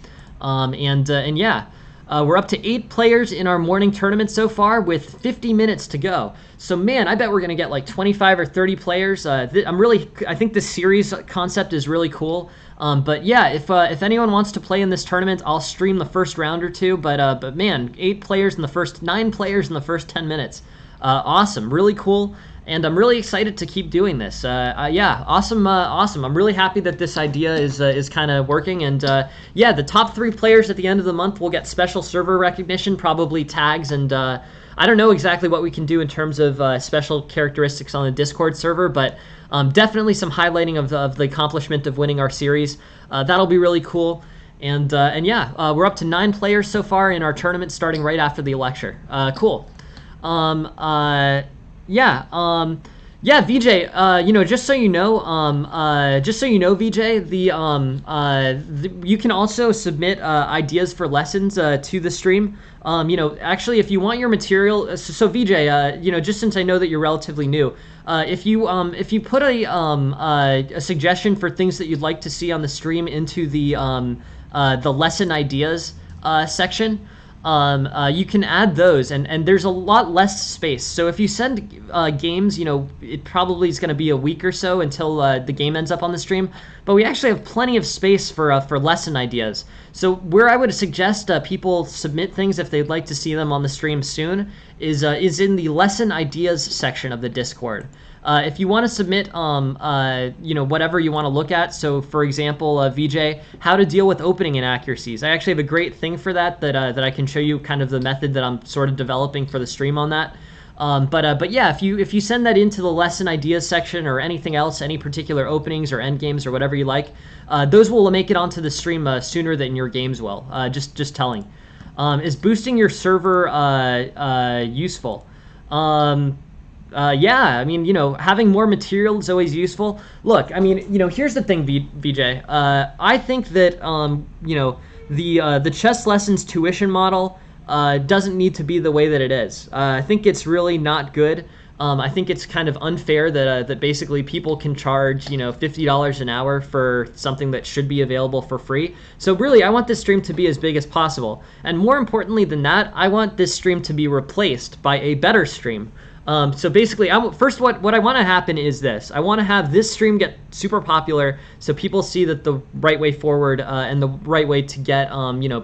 And yeah. We're up to 8 players in our morning tournament so far with 50 minutes to go. So man, I bet we're gonna get like 25 or 30 players. I think this series concept is really cool. But yeah, if anyone wants to play in this tournament, I'll stream the first round or two. But man, 9 players in the first 10 minutes. Awesome, really cool. And I'm really excited to keep doing this. Yeah, awesome. I'm really happy that this idea is kind of working. And yeah, the top 3 players at the end of the month will get special server recognition, probably tags, and I don't know exactly what we can do in terms of special characteristics on the Discord server, but definitely some highlighting of the accomplishment of winning our series. That'll be really cool. And yeah, we're up to 9 players so far in our tournament, starting right after the lecture. Cool. Yeah, VJ, you know, just so you know, VJ, you can also submit ideas for lessons to the stream. You know, actually, if you want your material, so VJ, you know, just since I know that you're relatively new, if you put a suggestion for things that you'd like to see on the stream into the lesson ideas section, you can add those, and there's a lot less space. So if you send games, it probably is going to be a week or so until the game ends up on the stream. But we actually have plenty of space for lesson ideas. So where I would suggest people submit things if they'd like to see them on the stream soon is in the lesson ideas section of the Discord. If you want to submit, whatever you want to look at. So, for example, VJ, how to deal with opening inaccuracies. I actually have a great thing for that I can show you, kind of the method that I'm sort of developing for the stream on that. But yeah, if you send that into the lesson ideas section or anything else, any particular openings or end games or whatever you like, those will make it onto the stream sooner than your games will. Just telling. Is boosting your server useful? Yeah, I mean, having more material is always useful. Look, I mean, here's the thing, VJ. I think that, the chess lessons tuition model doesn't need to be the way that it is. I think it's really not good. I think it's kind of unfair that basically people can charge, $50 an hour for something that should be available for free. So really, I want this stream to be as big as possible. And more importantly than that, I want this stream to be replaced by a better stream. So basically, first what I want to happen is this. I want to have this stream get super popular so people see that the right way forward and the right way to get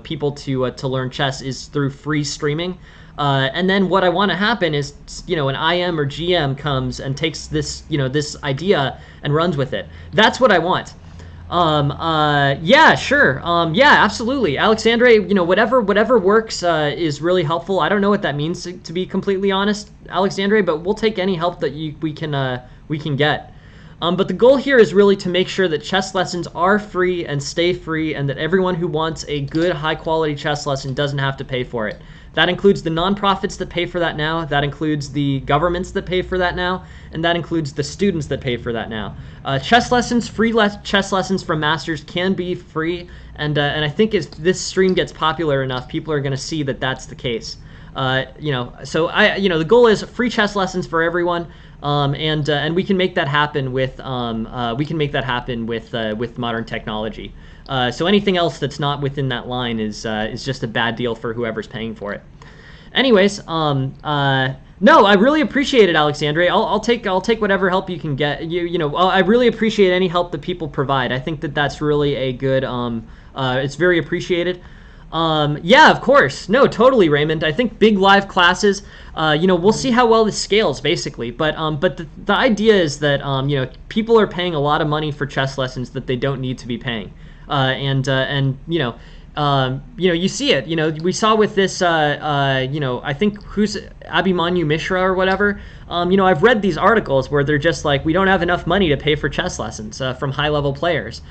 people to learn chess is through free streaming. And then what I want to happen is, an IM or GM comes and takes this, this idea and runs with it. That's what I want. Yeah, sure. Yeah, absolutely. Alexandre, whatever works is really helpful. I don't know what that means, to be completely honest, Alexandre, but we'll take any help that we can get. But the goal here is really to make sure that chess lessons are free and stay free, and that everyone who wants a good, high-quality chess lesson doesn't have to pay for it. That includes the nonprofits that pay for that now, that includes the governments that pay for that now, and that includes the students that pay for that now. Chess lessons, chess lessons from masters can be free, and I think if this stream gets popular enough, people are going to see that that's the case. So the goal is free chess lessons for everyone, and we can make that happen with with modern technology. So anything else that's not within that line is just a bad deal for whoever's paying for it. Anyways, no, I really appreciate it, Alexandre. I'll take whatever help you can get. I really appreciate any help that people provide. I think that that's really a good. It's very appreciated. Yeah, of course. No, totally, Raymond. I think big live classes, we'll see how well this scales, basically. But the idea is that, people are paying a lot of money for chess lessons that they don't need to be paying. You see it. We saw with this, I think who's Abhimanyu Mishra or whatever. I've read these articles where they're just like, we don't have enough money to pay for chess lessons from high-level players.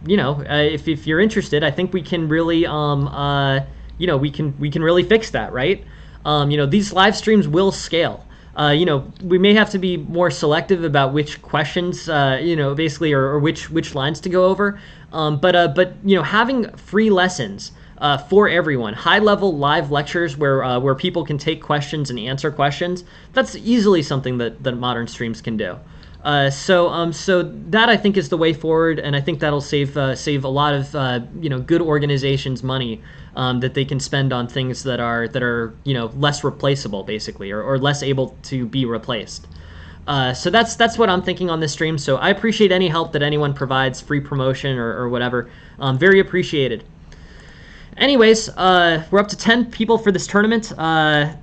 If you're interested, I think we can really, we can really fix that, right? These live streams will scale. We may have to be more selective about which questions, basically, or which lines to go over. But having free lessons for everyone, high-level live lectures where people can take questions and answer questions, that's easily something that modern streams can do. So that I think is the way forward, and I think that'll save a lot of good organizations money that they can spend on things that are less replaceable, basically, or less able to be replaced. So that's what I'm thinking on this stream. So I appreciate any help that anyone provides, free promotion or whatever. Very appreciated. Anyways, we're up to 10 people for this tournament. And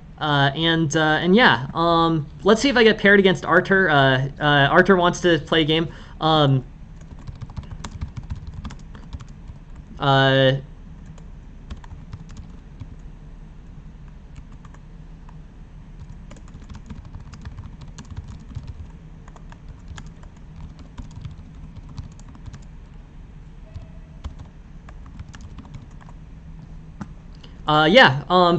yeah, let's see if I get paired against Artur. Artur wants to play a game.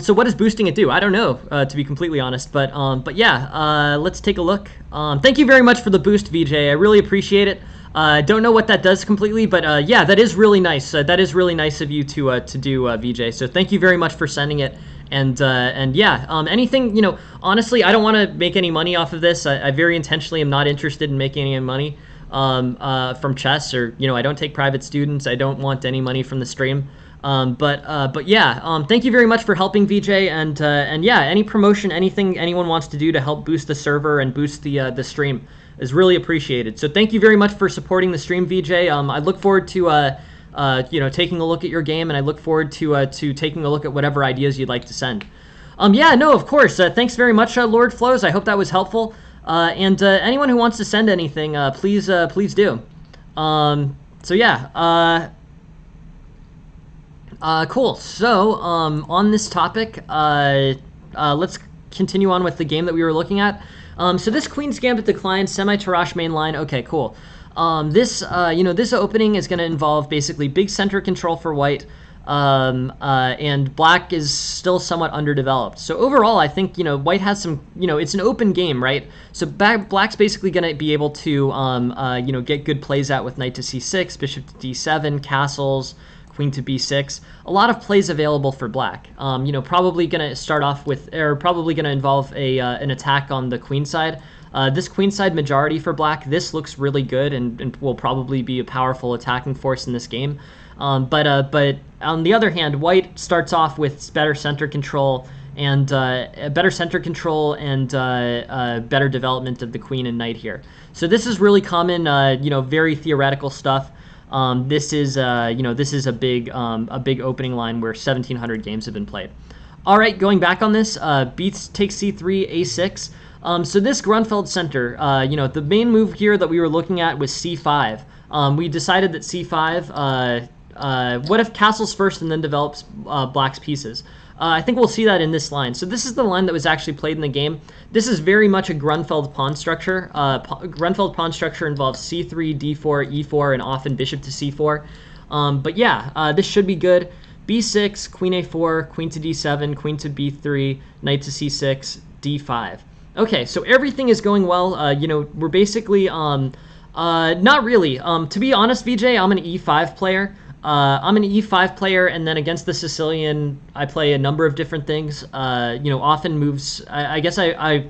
So what does boosting it do? I don't know, to be completely honest, but yeah, let's take a look. Thank you very much for the boost, VJ. I really appreciate it. Don't know what that does completely, but yeah, that is really nice. That is really nice of you to do, VJ. So thank you very much for sending it. And yeah, anything, honestly, I don't want to make any money off of this. I very intentionally am not interested in making any money from chess, or, I don't take private students. I don't want any money from the stream. But yeah, thank you very much for helping, VJ, and yeah, any promotion, anything anyone wants to do to help boost the server and boost the stream is really appreciated. So thank you very much for supporting the stream, VJ. I look forward to taking a look at your game, and I look forward to taking a look at whatever ideas you'd like to send. Yeah, no, of course. Thanks very much, Lord Flows. I hope that was helpful. And anyone who wants to send anything, please do. So yeah. Cool. So, on this topic, let's continue on with the game that we were looking at. So this Queen's Gambit decline, semi-Tarrasch main line. Okay, cool. This opening is going to involve basically big center control for white, and black is still somewhat underdeveloped. So overall, I think, white has some, it's an open game, right? So black's basically going to be able to, get good plays out with knight to c6, bishop to d7, castles, queen to b6. A lot of plays available for black. Probably going to start off with, or probably going to involve an attack on the queen side. This queenside majority for black, this looks really good and will probably be a powerful attacking force in this game. But on the other hand, white starts off with better center control and better development of the queen and knight here. So this is really common, very theoretical stuff. This is a big opening line where 1,700 games have been played. All right, going back on this, b takes c3, a6. So this Grunfeld center, the main move here that we were looking at was c5. We decided that c5. What if castles first and then develops black's pieces? I think we'll see that in this line. So this is the line that was actually played in the game. This is very much a Grunfeld pawn structure. Grunfeld pawn structure involves c3, d4, e4, and often bishop to c4. But yeah, this should be good. b6, queen a4, queen to d7, queen to b3, knight to c6, d5. Okay, so everything is going well. We're basically, not really. To be honest, VJ, I'm an e5 player. And then against the Sicilian, I play a number of different things. Often moves. I guess I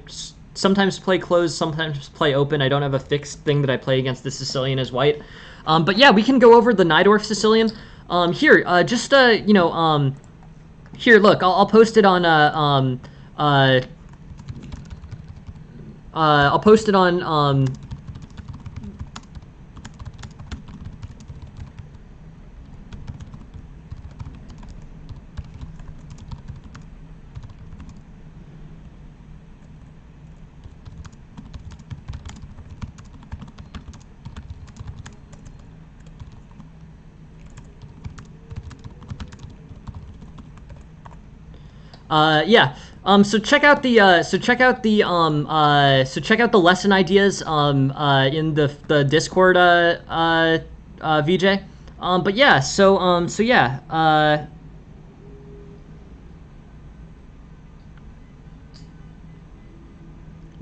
sometimes play closed, sometimes play open. I don't have a fixed thing that I play against the Sicilian as white. But yeah, we can go over the Najdorf Sicilian. Here, here, look, I'll post it on, I'll post it on, yeah. So check out the lesson ideas in the Discord, VJ. But yeah, so yeah.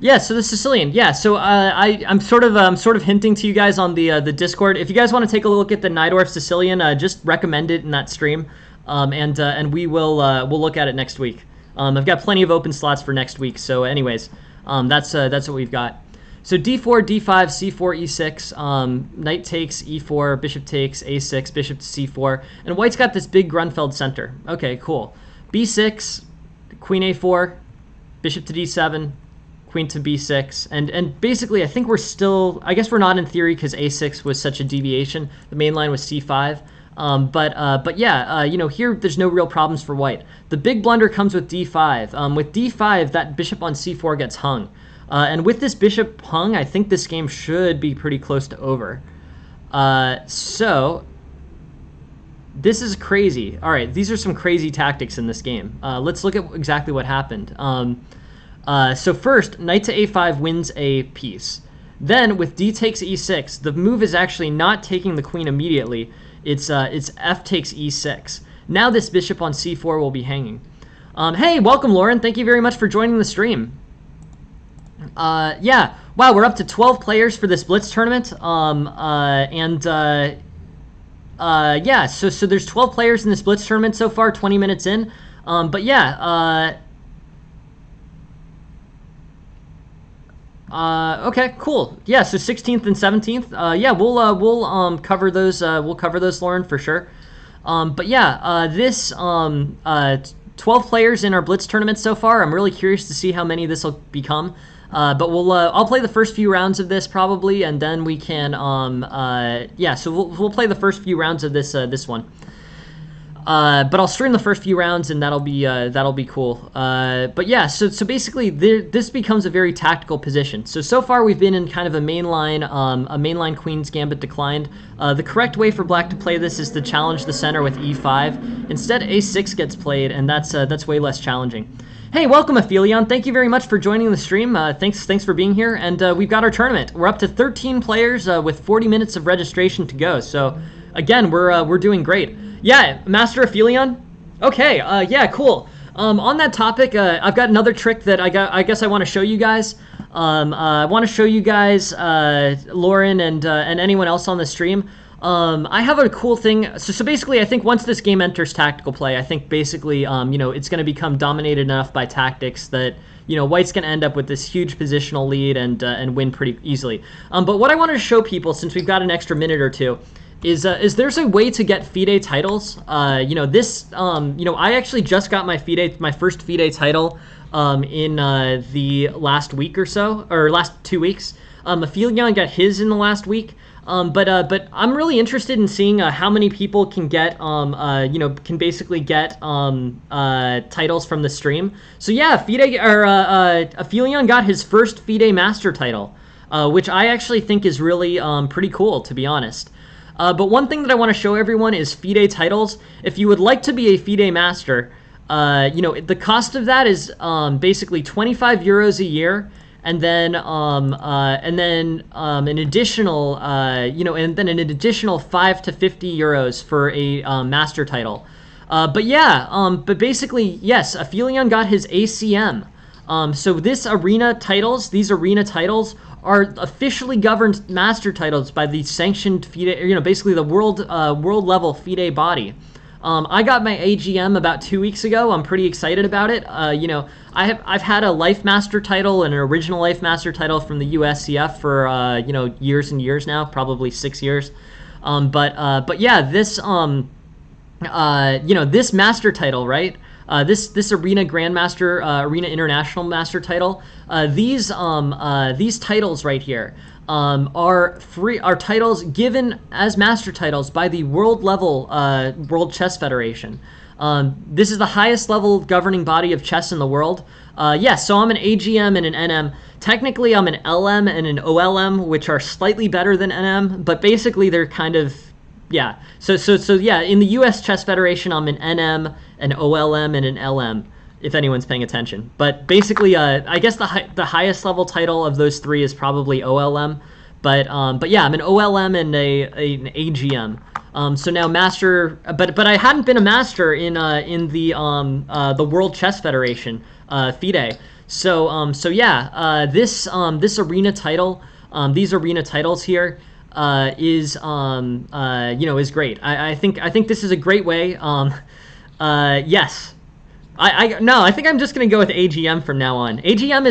Yeah, so the Sicilian. Yeah, so I'm sort of hinting to you guys on the Discord. If you guys want to take a look at the Najdorf Sicilian, just recommend it in that stream, and we will we'll look at it next week. I've got plenty of open slots for next week. So, anyways, that's what we've got. So d4, d5, c4, e6, knight takes, e4, bishop takes, a6, bishop to c4, and white's got this big Grunfeld center. Okay, cool. b6, queen a4, bishop to d7, queen to b6, and basically I think we're still, I guess we're not in theory because a6 was such a deviation. The main line was c5. But yeah, here there's no real problems for white. The big blunder comes with d5. With d5, that bishop on c4 gets hung. And with this bishop hung, I think this game should be pretty close to over. So this is crazy. All right, these are some crazy tactics in this game. Let's look at exactly what happened. So first, knight to a5 wins a piece. Then with d takes e6, the move is actually not taking the queen immediately. It's f takes e6. Now this bishop on c4 will be hanging. Hey, welcome, Lauren. Thank you very much for joining the stream. Yeah, wow, we're up to 12 players for this Blitz tournament. Yeah, so there's 12 players in this Blitz tournament so far, 20 minutes in. But yeah, okay, cool. Yeah, so 16th and 17th. Yeah, we'll cover those. We'll cover those, Lauren, for sure. But yeah, this 12 players in our Blitz tournament so far. I'm really curious to see how many this will become. But I'll play the first few rounds of this probably, and then we can, yeah. So we'll play the first few rounds of this one. But I'll stream the first few rounds, and that'll be cool. But yeah, so basically, this becomes a very tactical position. So far we've been in kind of a mainline Queen's Gambit declined. The correct way for Black to play this is to challenge the center with E5. Instead, A6 gets played, and that's way less challenging. Hey, welcome, Aphelion. Thank you very much for joining the stream. Thanks for being here, and we've got our tournament. We're up to 13 players with 40 minutes of registration to go. So again, we're doing great. Yeah, Master Aphelion? Okay, yeah, cool. On that topic, I've got another trick that I guess I want to show you guys. I want to show you guys, Lauren and anyone else on the stream. I have a cool thing. So basically, I think once this game enters tactical play, I think basically, it's going to become dominated enough by tactics that, White's going to end up with this huge positional lead and win pretty easily. But what I wanted to show people, since we've got an extra minute or two, is there's a way to get FIDE titles. I actually just got my first FIDE title in the last week or so, or last 2 weeks. Aphelion got his in the last week. But I'm really interested in seeing how many people can get can basically get titles from the stream. So yeah, Aphelion got his first FIDE master title, which I actually think is really pretty cool, to be honest. But one thing that I want to show everyone is FIDE titles. If you would like to be a FIDE master, the cost of that is basically 25 euros a year, and then an additional an additional 5 to 50 euros for a master title. But basically, yes, Aphelion got his ACM. So these arena titles are officially governed master titles by the sanctioned FIDE, basically the world level FIDE body. I got my AGM about 2 weeks ago. I'm pretty excited about it. I've had a life master title and an original life master title from the USCF for years and years now, probably 6 years. But yeah, this this master title, right? This Arena Grandmaster, Arena International Master title, these titles right here are titles given as master titles by the world level World Chess Federation. This is the highest level governing body of chess in the world. Yes, so I'm an AGM and an NM. Technically, I'm an LM and an OLM, which are slightly better than NM, but basically they're kind of, yeah. So yeah, in the U.S. Chess Federation, I'm an NM, an OLM, and an LM, if anyone's paying attention. But basically, I guess the highest level title of those three is probably OLM. But yeah, I'm an OLM and an AGM. So now master, but I hadn't been a master in the World Chess Federation, FIDE. So yeah, this arena title, these arena titles here, is great. I think this is a great way. Yes. I think I'm just gonna go with AGM from now on. AGM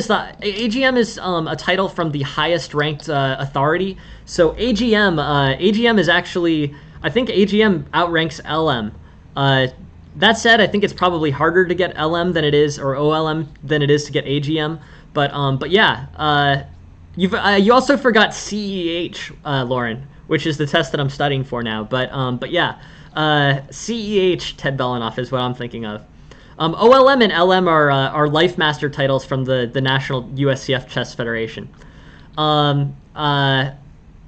is a title from the highest ranked authority. So AGM is actually, I think AGM outranks LM. That said, I think it's probably harder to get LM than it is, or OLM than it is to get AGM. But yeah, you also forgot CEH, Lauren, which is the test that I'm studying for now. But yeah, CEH Ted Belanoff is what I'm thinking of. OLM and LM are life master titles from the National USCF Chess Federation.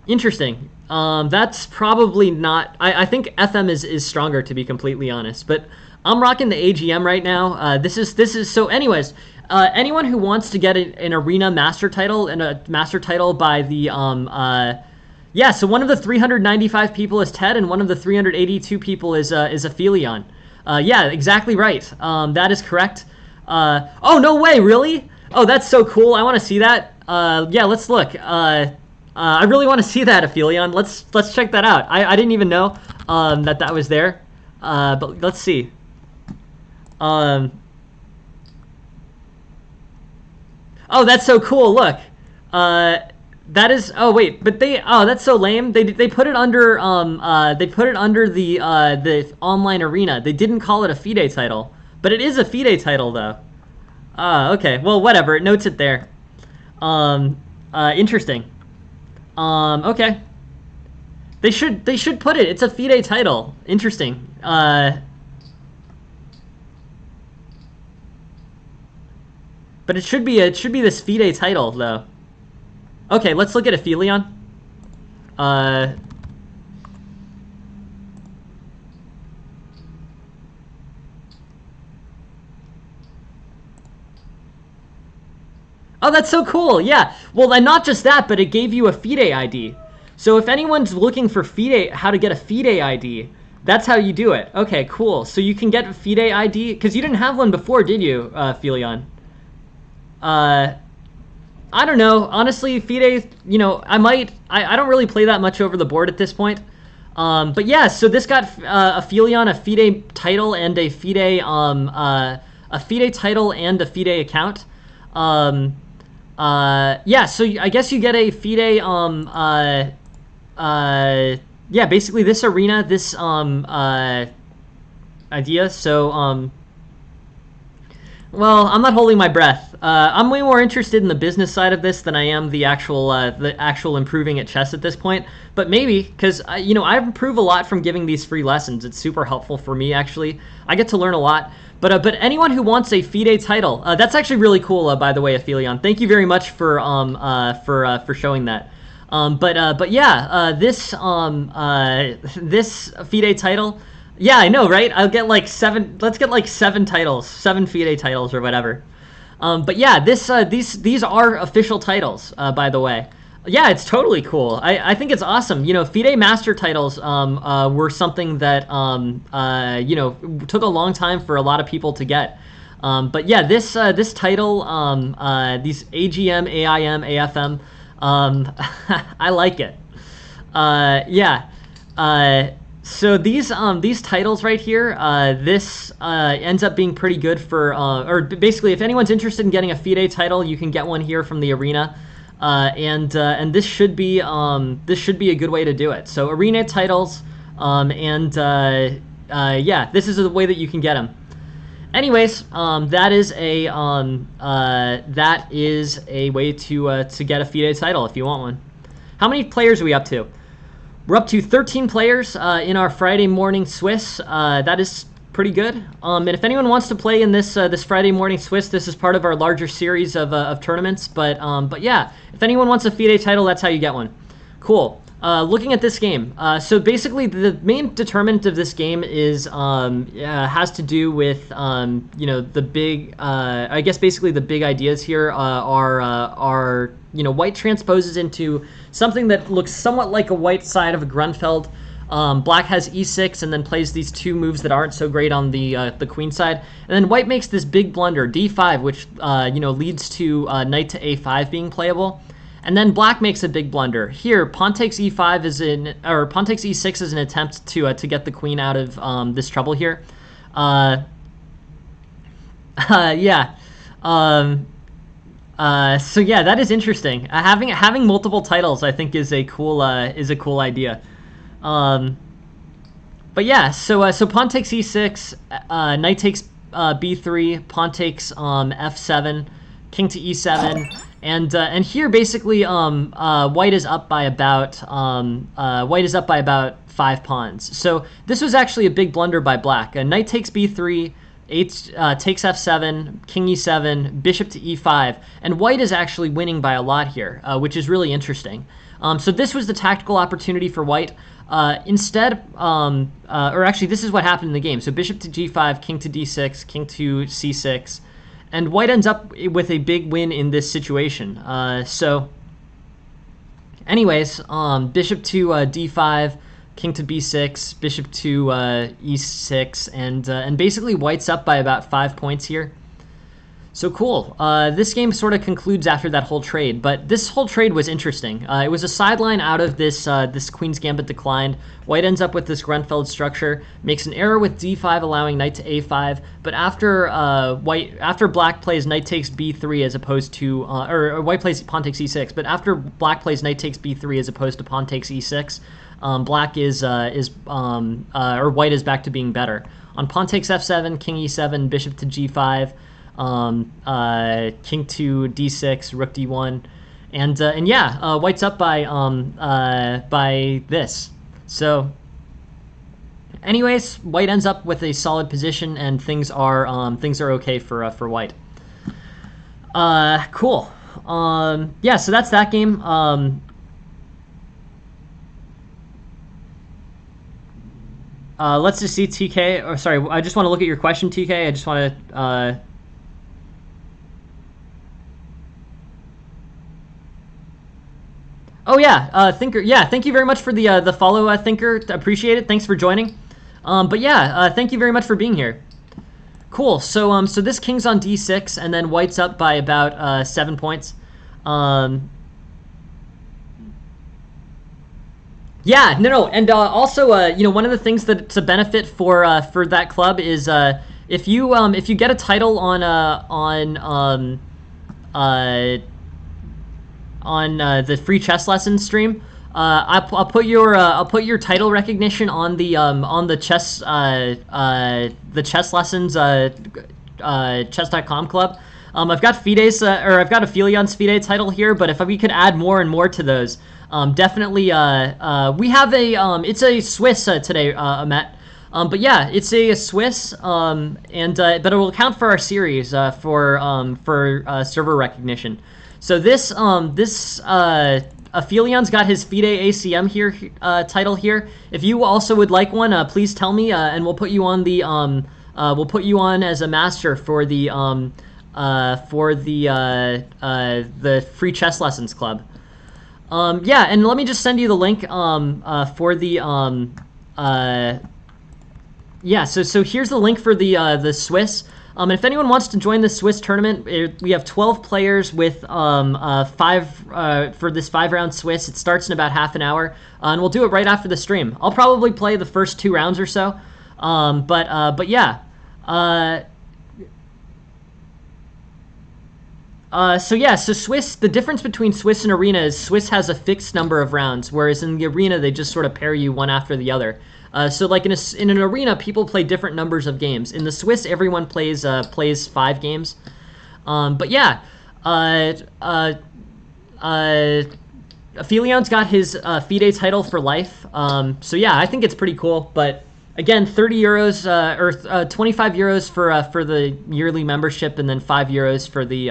Interesting. That's probably not. I think FM is stronger, to be completely honest. But I'm rocking the AGM right now. This is so. Anyways, anyone who wants to get an arena master title and a master title by the yeah. So one of the 395 people is Ted, and one of the 382 people is Aphelion. Yeah, exactly right. That is correct. Oh, no way, really? Oh, that's so cool. I want to see that. Yeah, let's look. I really want to see that, Aphelion. Let's check that out. I didn't even know that was there. But let's see. Oh, that's so cool. Look. That is. Oh wait, but they. Oh, that's so lame. They put it under they put it under the online arena. They didn't call it a FIDE title, but it is a FIDE title though. Okay. Well, whatever. It notes it there. Interesting. Okay. They should put it. It's a FIDE title. Interesting. But it should be this FIDE title though. Okay, let's look at Aphelion. Uh, oh, that's so cool. Yeah. Well, and not just that, but it gave you a FIDE ID. So if anyone's looking for FIDE, how to get a FIDE ID, that's how you do it. Okay, cool. So you can get a FIDE ID because you didn't have one before, did you, Aphelion? Uh, I don't know. Honestly, FIDE, I don't really play that much over the board at this point. But yeah, so this got Aphelion a FIDE title and a FIDE title and a FIDE account. Yeah, so I guess you get a FIDE, yeah, basically this arena, this, idea. So, well, I'm not holding my breath. I'm way more interested in the business side of this than I am the actual improving at chess at this point. But maybe, because, I improve a lot from giving these free lessons. It's super helpful for me, actually. I get to learn a lot. But anyone who wants a FIDE title, that's actually really cool, by the way, Aphelion. Thank you very much for showing that. But yeah, this FIDE title. Yeah, I know, right? I'll get like 7. Let's get like 7 titles, 7 FIDE titles or whatever. But yeah, these are official titles, by the way. Yeah, it's totally cool. I think it's awesome. FIDE master titles were something that took a long time for a lot of people to get. But yeah, this title, these AGM, AIM, AFM, I like it. Yeah. So these titles right here, this ends up being pretty good for, or basically, if anyone's interested in getting a FIDE title, you can get one here from the arena, and this should be a good way to do it. So arena titles, yeah, this is the way that you can get them. Anyways, that is a way to get a FIDE title if you want one. How many players are we up to? We're up to 13 players in our Friday morning Swiss. That is pretty good. And if anyone wants to play in this Friday morning Swiss, this is part of our larger series of tournaments. But yeah, if anyone wants a FIDE title, that's how you get one. Cool. Looking at this game, so basically the main determinant of this game is has to do with the big I guess basically the big ideas here are white transposes into something that looks somewhat like a white side of a Grunfeld. Black has e6 and then plays these 2 moves that aren't so great on the queen side, and then white makes this big blunder d5, which leads to knight to a5 being playable. And then black makes a big blunder. Here, pawn takes e5 pawn takes e6 is an attempt to get the queen out of this trouble here. Yeah. So yeah, that is interesting. Having multiple titles, I think, is a cool idea. But yeah, so pawn takes e6, knight takes b3, pawn takes f7, king to e7. And here basically white is up by about 5 pawns. So this was actually a big blunder by black. Knight takes b3, takes f7, king e7, bishop to e5, and white is actually winning by a lot here, which is really interesting. So this was the tactical opportunity for white. Instead, or actually this is what happened in the game. So bishop to g5, king to d6, king to c6. And white ends up with a big win in this situation. So, anyways, bishop to d5, king to b6, bishop to e6, and basically white's up by about 5 points here. So cool. This game sort of concludes after that whole trade, but this whole trade was interesting. It was a sideline out of this this Queen's Gambit declined. White ends up with this Grenfell structure, makes an error with d5, allowing knight to a5. But after black plays knight takes b3 as opposed to or white plays pawn takes e6. But after black plays knight takes b3 as opposed to pawn takes e6, black or white is back to being better. On pawn takes f7, king e7, bishop to g5. King to d6, rook d1, and yeah, white's up by this. So, anyways, white ends up with a solid position, and things are okay for white. Cool. Yeah, so that's that game. Let's just see TK. Or sorry, I just want to look at your question, TK. I just want to. Oh yeah, Thinker. Yeah, thank you very much for the follow, Thinker. Appreciate it. Thanks for joining. But yeah, thank you very much for being here. Cool. So so this king's on d6, and then white's up by about 7 points. Yeah, no, and also, you know, one of the things that's a benefit for that club is if you get a title on the free chess lessons stream, I'll put your title recognition on the chess lessons chess.com club. I've got Fide's I've got a Filian's Fide title here, but if we could add more and more to those, definitely we have it's a Swiss today, Matt. But yeah, it's a Swiss, but it will count for our series for server recognition. So this Aphelions got his FIDE ACM here title here. If you also would like one, please tell me, and we'll put you on as a master for the free chess lessons club. Yeah, and let me just send you the link for the yeah. So here's the link for the Swiss. And if anyone wants to join the Swiss tournament, we have 12 players with for this 5-round Swiss. It starts in about half an hour, and we'll do it right after the stream. I'll probably play the first 2 rounds or so, but yeah. So Swiss, the difference between Swiss and Arena is Swiss has a fixed number of rounds, whereas in the Arena they just sort of pair you one after the other. So like in an Arena, people play different numbers of games. In the Swiss, everyone plays 5 games. But yeah, Aphelions got his FIDE title for life. So yeah, I think it's pretty cool. But again, 30 euros or 25 euros for the yearly membership, and then 5 euros for the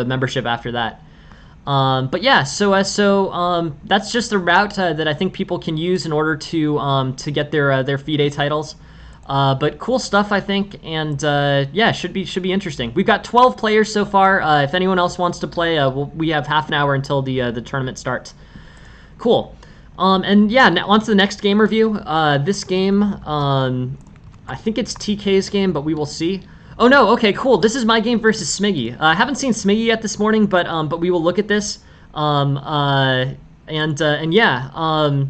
membership after that. But yeah, so that's just the route that I think people can use in order to get their FIDE titles. But cool stuff, I think, and yeah, should be interesting. We've got 12 players so far. If anyone else wants to play, we have half an hour until the tournament starts. Cool. And yeah, now on to the next game review. This game, I think it's TK's game, but we will see. Oh no, okay, cool. This is my game versus Smiggy. I haven't seen Smiggy yet this morning, but we will look at this. And yeah,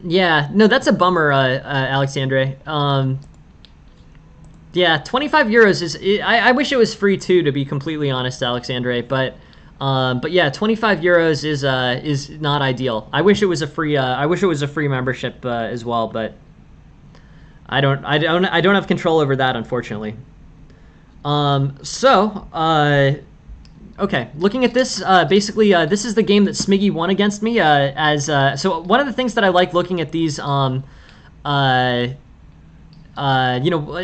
yeah, no, that's a bummer, Alexandre. Yeah, 25 euros is. I wish it was free too, to be completely honest, Alexandre. But yeah, 25 euros is not ideal. I wish it was a free. I wish it was a free membership as well, but. I don't have control over that, unfortunately. Okay, looking at this, basically, this is the game that Smiggy won against me. So one of the things that I like looking at these, you know,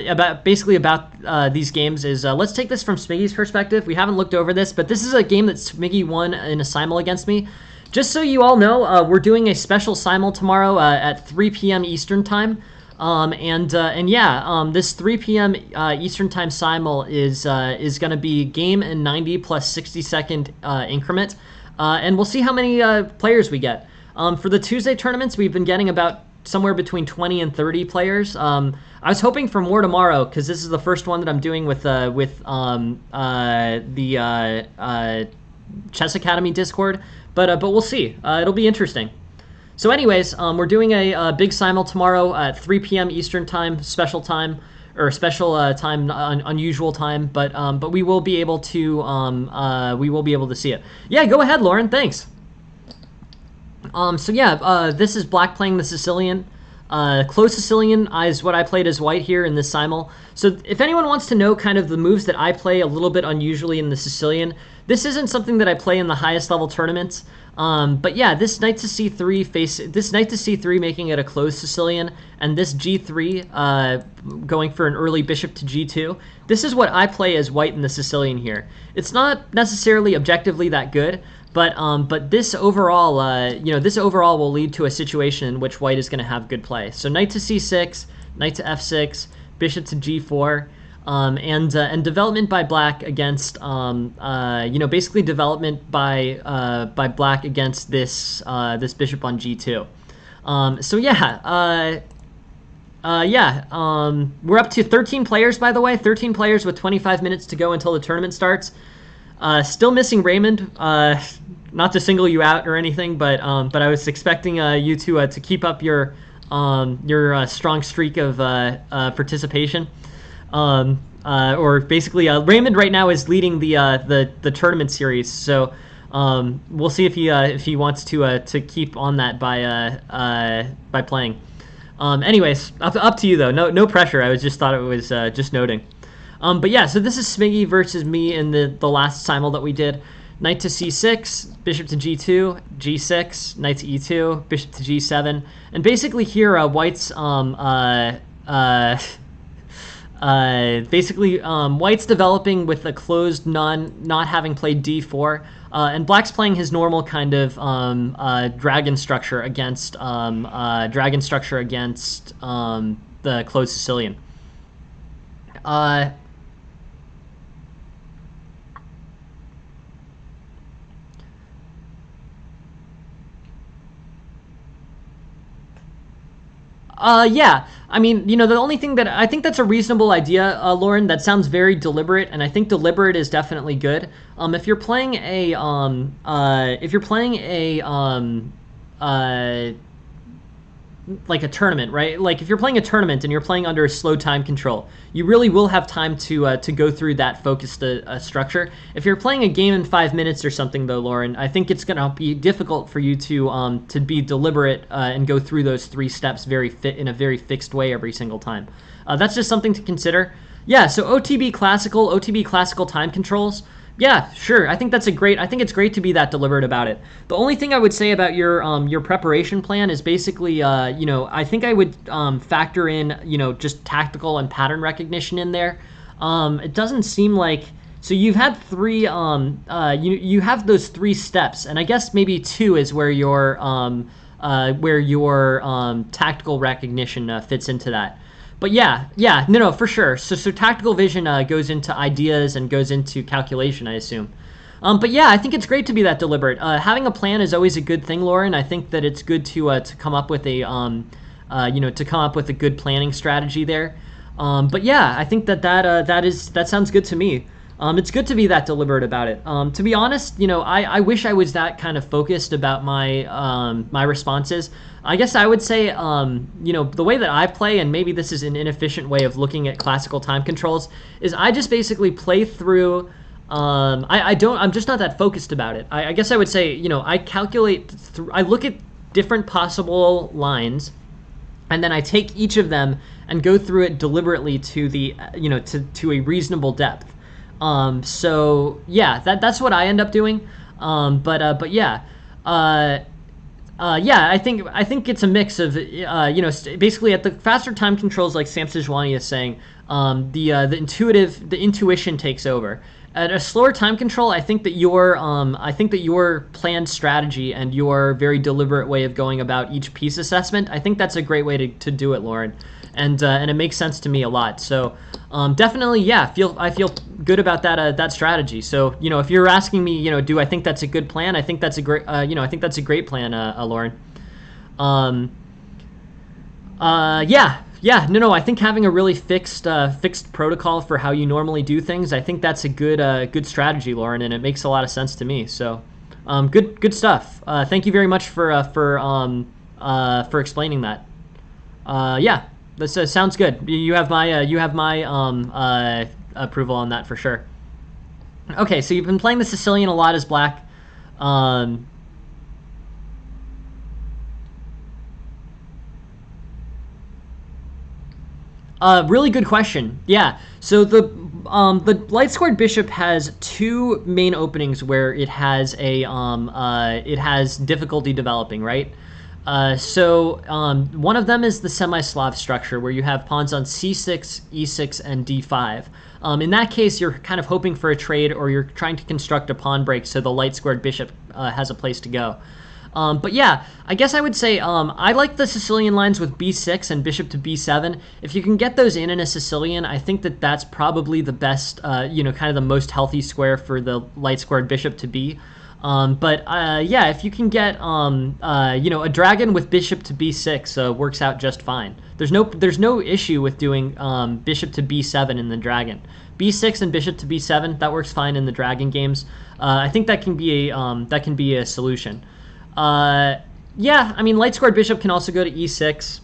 about these games is, let's take this from Smiggy's perspective. We haven't looked over this, but this is a game that Smiggy won in a simul against me. Just so you all know, we're doing a special simul tomorrow at 3 p.m. Eastern time. This 3 p.m. Eastern time simul is going to be game in 90 plus 60-second increment, and we'll see how many players we get. For the Tuesday tournaments, we've been getting about somewhere between 20 and 30 players. I was hoping for more tomorrow because this is the first one that I'm doing with the Chess Academy Discord, but we'll see. It'll be interesting. So anyways, we're doing a big simul tomorrow at 3 p.m. Eastern time, special time, or special time, unusual time. But we will be able to see it. Yeah, go ahead, Lauren. Thanks. So yeah, this is black playing the Sicilian. Close Sicilian is what I played as white here in this simul. So if anyone wants to know kind of the moves that I play a little bit unusually in the Sicilian, this isn't something that I play in the highest level tournaments. But yeah, this knight to c3 making it a closed Sicilian, and this g3 going for an early bishop to g2. This is what I play as white in the Sicilian here. It's not necessarily objectively that good, but this overall, this overall will lead to a situation in which white is going to have good play. So knight to c6, knight to f6, bishop to g4. And development by black against basically development by black against this this bishop on g2. So yeah, we're up to 13 players, by the way, 13 players with 25 minutes to go until the tournament starts. Still missing Raymond. Not to single you out or anything, but I was expecting you to keep up your strong streak of participation. Or basically, Raymond right now is leading the tournament series, so we'll see if he wants to keep on that by playing. Anyways, up to you though. No pressure. I thought it was just noting. But yeah, so this is Smiggy versus me in the last simul that we did. Knight to c6, bishop to g2, g6, knight to e2, bishop to g7, and basically here white's white's developing with a closed not having played d4, and black's playing his normal kind of dragon structure against the closed Sicilian. Yeah, I mean, the only thing that I think that's a reasonable idea, Lauren, that sounds very deliberate, and I think deliberate is definitely good. If you're playing like a tournament, right? Like if you're playing a tournament and you're playing under a slow time control, you really will have time to go through that focused structure. If you're playing a game in 5 minutes or something, though, Lauren, I think it's gonna be difficult for you to be deliberate and go through those 3 steps in a very fixed way every single time. That's just something to consider. Yeah. So OTB classical time controls. Yeah, sure. I think it's great to be that deliberate about it. The only thing I would say about your preparation plan is basically, I think I would factor in, just tactical and pattern recognition in there. It doesn't seem like, so you've had 3, you have those 3 steps, and I guess maybe 2 is where your tactical recognition fits into that. But yeah, no, for sure. So tactical vision goes into ideas and goes into calculation, I assume. But yeah, I think it's great to be that deliberate. Having a plan is always a good thing, Lauren. I think that it's good to come up with a good planning strategy there. But yeah, I think that sounds good to me. It's good to be that deliberate about it. To be honest, I wish I was that kind of focused about my responses. I guess I would say, the way that I play, and maybe this is an inefficient way of looking at classical time controls, is I just basically play through. I'm just not that focused about it. I guess I would say, I calculate. I look at different possible lines, and then I take each of them and go through it deliberately to the, to a reasonable depth. So yeah, that's what I end up doing. But yeah. Yeah, I think it's a mix of, basically at the faster time controls, like Sam Sejuani is saying, the intuition takes over. At a slower time control, I think that your planned strategy and your very deliberate way of going about each piece assessment, I think that's a great way to do it, Lauren, and it makes sense to me a lot. So definitely, yeah, I feel good about that strategy. So if you're asking me, do I think that's a good plan? I think that's a great plan, Lauren. Yeah. No. I think having a really fixed protocol for how you normally do things, I think that's a good strategy, Lauren, and it makes a lot of sense to me. So, good stuff. Thank you very much for explaining that. Yeah, this sounds good. You have my approval on that for sure. Okay, so you've been playing the Sicilian a lot as black. Um, Really good question. Yeah. So the light squared bishop has two main openings where it has difficulty developing, right? One of them is the semi-Slav structure where you have pawns on c6, e6, and d5. In that case, you're kind of hoping for a trade, or you're trying to construct a pawn break so the light squared bishop has a place to go. But yeah, I guess I would say I like the Sicilian lines with b6 and bishop to b7. If you can get those in a Sicilian, I think that that's probably the best, kind of the most healthy square for the light squared bishop to be. Yeah, if you can get, a dragon with bishop to b6 works out just fine. There's no issue with doing bishop to b7 in the dragon. b6 and bishop to b7, that works fine in the dragon games. I think that can be a solution. Yeah, I mean, light squared bishop can also go to e6.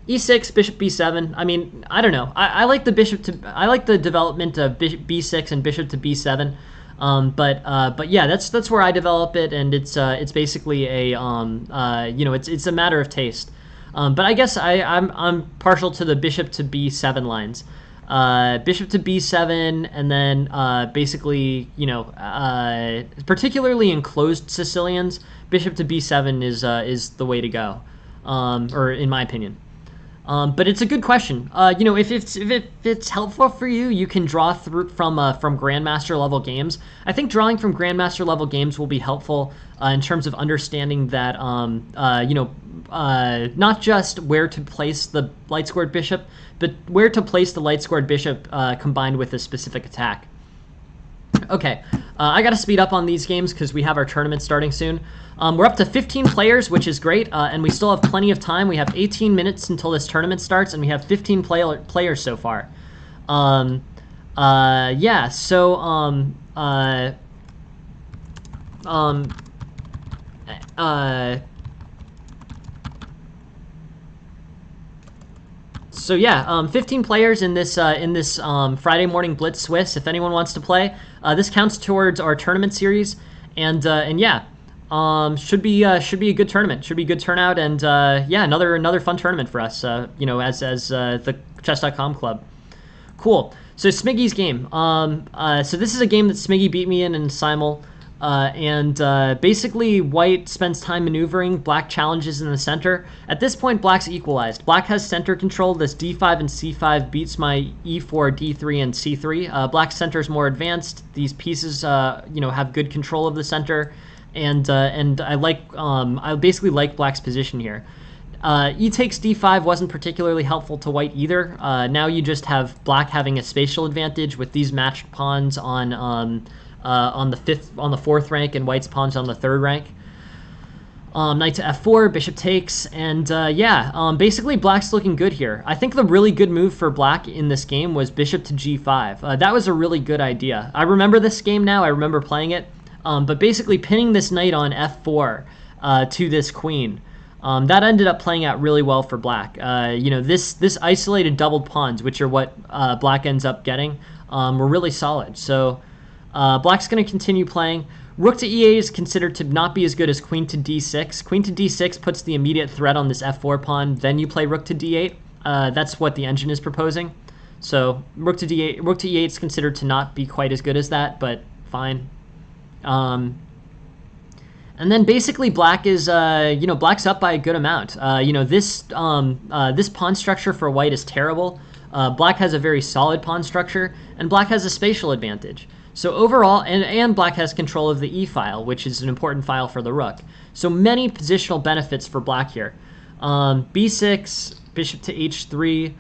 E6, bishop b7. I mean, I don't know. I like the development of b6 and bishop to b7. But yeah, that's where I develop it, and it's basically it's a matter of taste. But I guess I'm partial to the bishop to b7 lines. Bishop to b7, and then basically, particularly in closed Sicilians, bishop to b7 is the way to go, or in my opinion. But it's a good question. If it's helpful for you, you can draw through from Grandmaster level games. I think drawing from Grandmaster level games will be helpful in terms of understanding that not just where to place the light squared bishop, but where to place the light squared bishop combined with a specific attack. Okay, I got to speed up on these games because we have our tournament starting soon. We're up to 15 players, which is great, and we still have plenty of time. We have 18 minutes until this tournament starts, and we have 15 players so far. Yeah, so yeah, 15 players in this Friday morning Blitz Swiss. If anyone wants to play, this counts towards our tournament series, and yeah, should be a good tournament. Should be a good turnout, and yeah, another fun tournament for us. As the Chess.com club. Cool. So Smiggy's game. So this is a game that Smiggy beat me in Simul. Basically, white spends time maneuvering, black challenges in the center. At this point, black's equalized. Black has center control. This d5 and c5 beats my e4, d3, and c3. Black's center is more advanced. These pieces, have good control of the center, and I basically like black's position here. E takes d5 wasn't particularly helpful to white either. Now you just have black having a spatial advantage with these matched pawns on the fourth rank, and white's pawns on the third rank. Knight to f4, bishop takes, and basically black's looking good here. I think the really good move for black in this game was bishop to g5. That was a really good idea. I remember this game now. I remember playing it. But basically pinning this knight on f4 to this queen. That ended up playing out really well for black. This isolated doubled pawns, which are what black ends up getting, were really solid. So black's going to continue playing. Rook to e8 is considered to not be as good as queen to d6. Queen to d6 puts the immediate threat on this f4 pawn. Then you play rook to d8. That's what the engine is proposing. So rook to e8 is considered to not be quite as good as that, but fine. And then basically black is, black's up by a good amount. This pawn structure for white is terrible. Black has a very solid pawn structure, and black has a spatial advantage. So overall, and black has control of the e file, which is an important file for the rook. So many positional benefits for black here. b6, bishop to h3,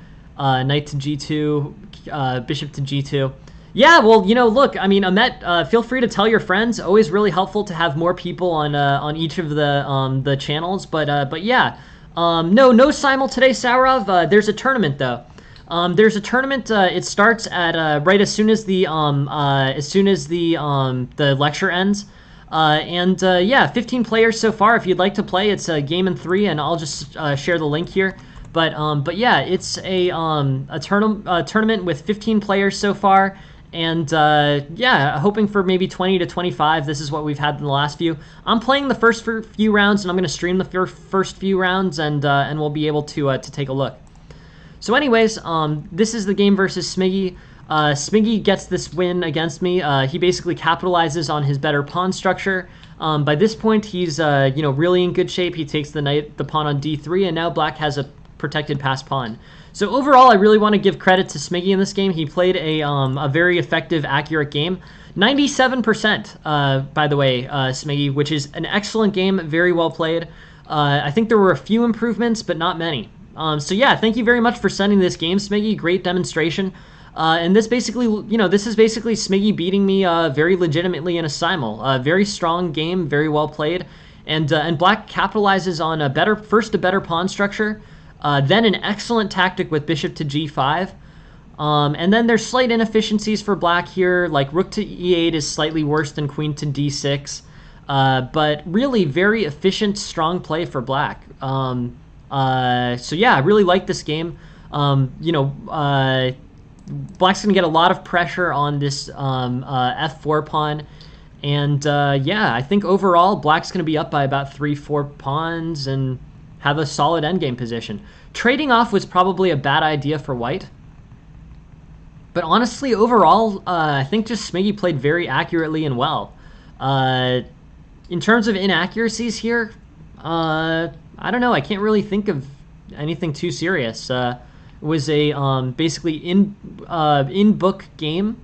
knight to g2, bishop to g2. Yeah, well, look, I mean, Amet, feel free to tell your friends. Always really helpful to have more people on each of the channels. But yeah, No simul today, Saurav. There's a tournament though. There's a tournament. It starts at right as soon as the the lecture ends. Yeah, 15 players so far. If you'd like to play, it's a game in 3, and I'll just share the link here. But yeah, it's a tournament with 15 players so far. And yeah, hoping for maybe 20 to 25. This is what we've had in the last few. I'm playing the first few rounds, and I'm going to stream the first few rounds, and we'll be able to take a look. So anyways, this is the game versus Smiggy. Smiggy gets this win against me. He basically capitalizes on his better pawn structure. By this point, he's really in good shape. He takes the pawn on d3, and now black has a protected passed pawn. So overall, I really want to give credit to Smiggy in this game. He played a very effective, accurate game. 97%, by the way, Smiggy, which is an excellent game, very well played. I think there were a few improvements, but not many. So yeah, thank you very much for sending this game, Smiggy. Great demonstration. And this basically, this is basically Smiggy beating me very legitimately in a simul. Very strong game, very well played. And black capitalizes on a better pawn structure. Then an excellent tactic with bishop to g5. And then there's slight inefficiencies for black here, like rook to e8 is slightly worse than queen to d6. But really very efficient, strong play for black. So yeah, I really like this game. Black's going to get a lot of pressure on this f4 pawn. And yeah, I think overall black's going to be up by about 3-4 pawns and have a solid endgame position. Trading off was probably a bad idea for white. But honestly, overall, I think just Smiggy played very accurately and well. In terms of inaccuracies here, I don't know. I can't really think of anything too serious. It was a basically in-book game.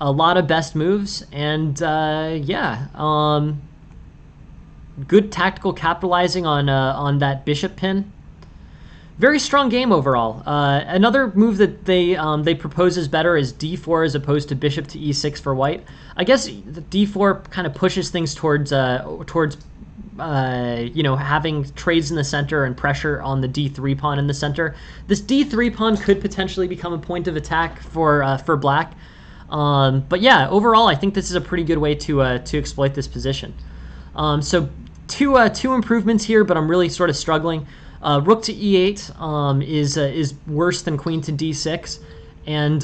A lot of best moves. And yeah, good tactical capitalizing on that bishop pin. Very strong game overall. Another move that they propose is better is d4 as opposed to bishop to e6 for white. I guess the d4 kind of pushes things towards having trades in the center and pressure on the d3 pawn in the center. This d3 pawn could potentially become a point of attack for black. But yeah, overall, I think this is a pretty good way to exploit this position. So two improvements here, but I'm really sort of struggling. Rook to e8 is worse than queen to d6, and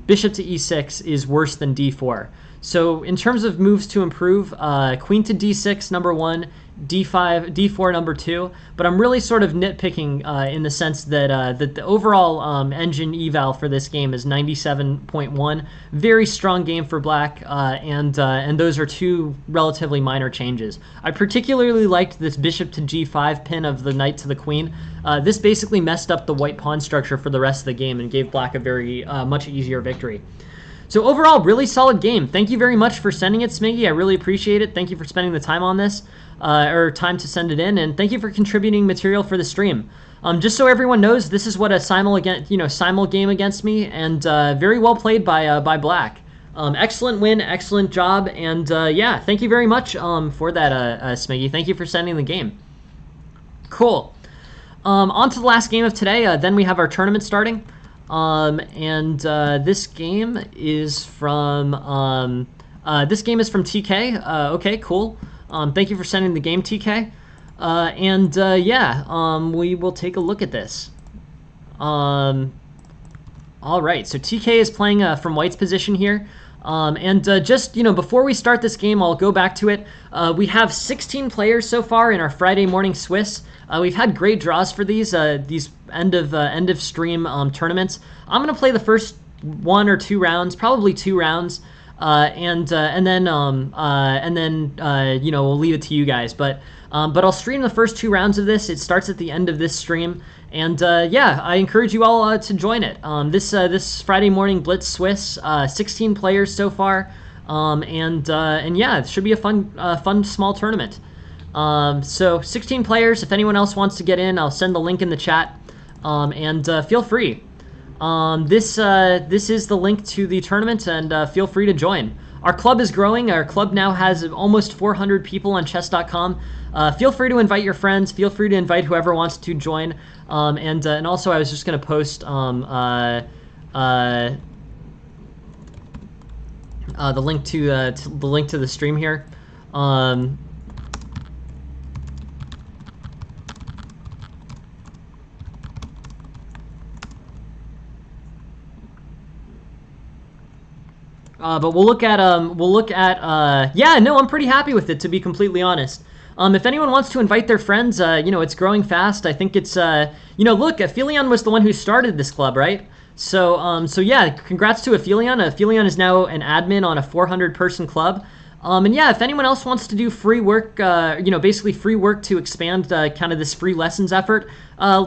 bishop to e6 is worse than d4. So in terms of moves to improve, queen to d6 number 1, d4 number 2, but I'm really sort of nitpicking in the sense that the overall engine eval for this game is 97.1. Very strong game for black, and those are 2 relatively minor changes. I particularly liked this bishop to g5 pin of the knight to the queen. This basically messed up the white pawn structure for the rest of the game and gave black a very much easier victory. So overall, really solid game. Thank you very much for sending it, Smiggy. I really appreciate it. Thank you for spending the time on this, or time to send it in, and thank you for contributing material for the stream. Just so everyone knows, this is what a simul game against me, and very well played by black. Excellent win, excellent job, and yeah, thank you very much for that, Smiggy. Thank you for sending the game. Cool. On to the last game of today. Then we have our tournament starting. This game is from TK. Okay, cool. Thank you for sending the game, TK. Yeah, we will take a look at this. All right, so TK is playing from white's position here. Just, before we start this game, I'll go back to it. We have 16 players so far in our Friday morning Swiss. We've had great draws for these end of stream tournaments. I'm gonna play the first 1 or 2 rounds, probably 2 rounds, and then we'll leave it to you guys. But I'll stream the first 2 rounds of this. It starts at the end of this stream, and yeah, I encourage you all to join it. This Friday morning Blitz Swiss, 16 players so far, and yeah, it should be a fun small tournament. So 16 players. If anyone else wants to get in, I'll send the link in the chat, and feel free. This is the link to the tournament, and feel free to join. Our club is growing. Our club now has almost 400 people on chess.com. Feel free to invite your friends. Feel free to invite whoever wants to join. And also, I was just going to post the link to the stream here. But we'll look at yeah, no, I'm pretty happy with it, to be completely honest. If anyone wants to invite their friends, it's growing fast. I think it's look, Aphelion was the one who started this club, right? So yeah, congrats to Aphelion. Aphelion is now an admin on a 400-person club. And yeah, if anyone else wants to do free work, basically free work to expand kind of this free lessons effort,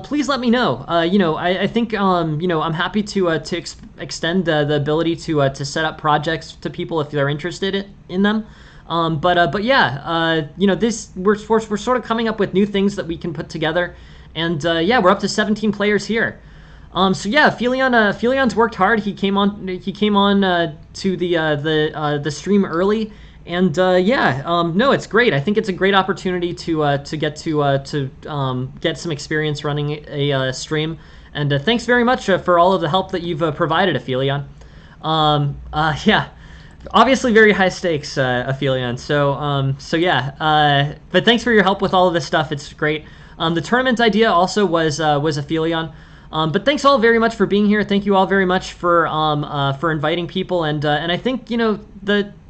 please let me know. I think I'm happy to extend the ability to set up projects to people if they're interested in them. But yeah, we're sort of coming up with new things that we can put together, and yeah, we're up to 17 players here. So yeah, Aphelion worked hard. He came on to the stream early. And no, it's great. I think it's a great opportunity to get some experience running a stream. And thanks very much for all of the help that you've provided, Aphelion. Yeah, obviously very high stakes, Aphelion. So yeah. But thanks for your help with all of this stuff. It's great. The tournament idea also was Aphelion. But thanks all very much for being here. Thank you all very much for inviting people. And I think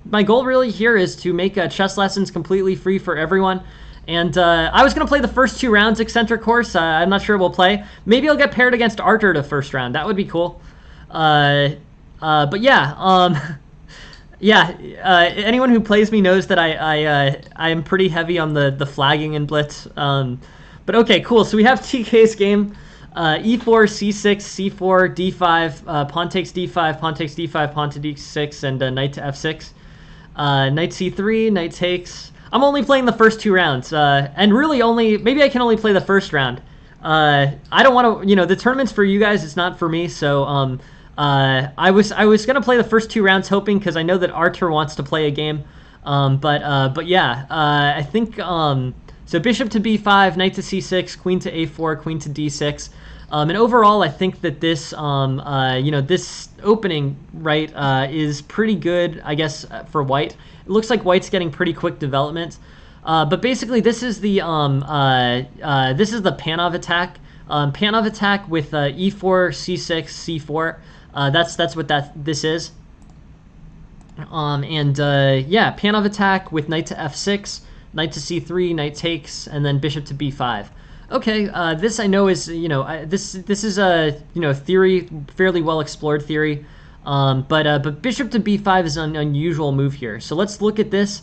my goal really here is to make chess lessons completely free for everyone. And I was going to play the first 2 rounds eccentric course. I'm not sure we'll play. Maybe I'll get paired against Arthur the first round. That would be cool. But yeah, anyone who plays me knows that I am pretty heavy on the flagging and blitz. But okay, cool. So we have TK's game. E4, C6, C4, D5, pawn takes D5, pawn takes D5, pawn to D6, and knight to F6. Knight C3, knight takes. I'm only playing the first 2 rounds, and really maybe I can only play the first round. I don't want to, the tournament's for you guys, it's not for me, so I was going to play the first 2 rounds hoping, because I know that Arthur wants to play a game, but yeah, I think, so bishop to B5, knight to C6, queen to A4, queen to D6. And overall, I think that this, this opening, right, is pretty good, I guess, for white. It looks like white's getting pretty quick development. But basically, this is the Panov attack. Panov attack with E4, C6, C4. That's what this is. Yeah, Panov attack with knight to F6, knight to C3, knight takes, and then bishop to B5. Okay, this I know is, this is a, theory, fairly well explored theory, but bishop to b5 is an unusual move here. So let's look at this.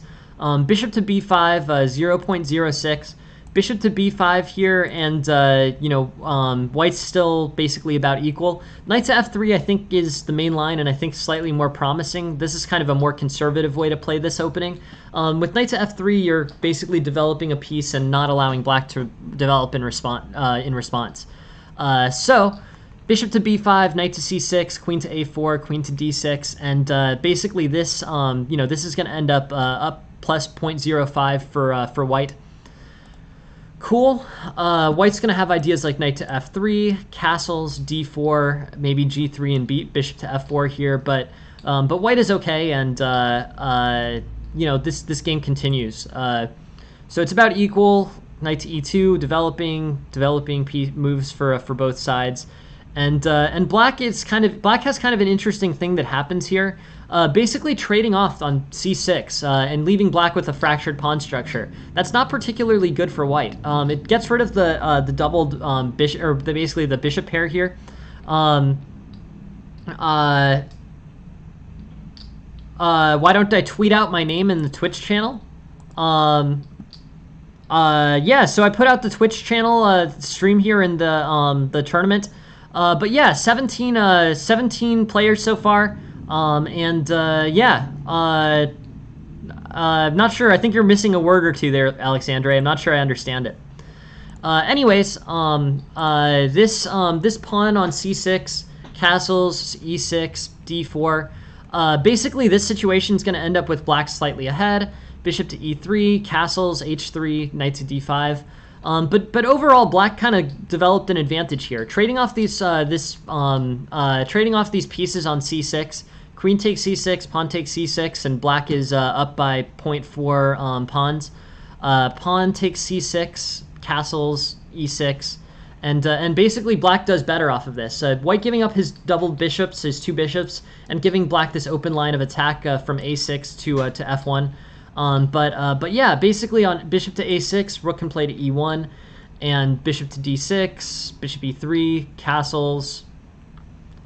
Bishop to b5, 0.06, bishop to b5 here, and white's still basically about equal. Knight to f3 I think is the main line, and I think slightly more promising. This is kind of a more conservative way to play this opening. With knight to f3, you're basically developing a piece and not allowing black to develop in response. So bishop to b5, knight to c6, queen to a4, queen to d6, and basically this, this is going to end up up plus 0.05 for white. Cool. White's going to have ideas like knight to f3, castles, d4, maybe g3 and bishop to f4 here, but white is okay, and this game continues. So it's about equal. Knight to e2, developing moves for both sides, and black has kind of an interesting thing that happens here. Basically trading off on c6 and leaving black with a fractured pawn structure. That's not particularly good for white. It gets rid of the doubled bishop, or basically the bishop pair here. Why don't I tweet out my name in the Twitch channel? Yeah, so I put out the Twitch channel stream here in the tournament. But yeah, 17 players so far. Yeah, I'm not sure. I think you're missing a word or two there, Alexandre. I'm not sure I understand it. Anyways, this pawn on c6 castles, e6, d4. Basically, this situation is going to end up with black slightly ahead. Bishop to e3, castles, h3, knight to d5. But overall, black kind of developed an advantage here, trading off these trading off these pieces on c6. Queen takes c6, pawn takes c6, and black is up by 0.4 pawns. Pawn takes c6, castles, e6, and basically black does better off of this. White giving up his double bishops, his two bishops, and giving black this open line of attack from a6 to f1. But yeah, basically on bishop to a6, rook can play to e1, and bishop to d6, bishop e3, castles.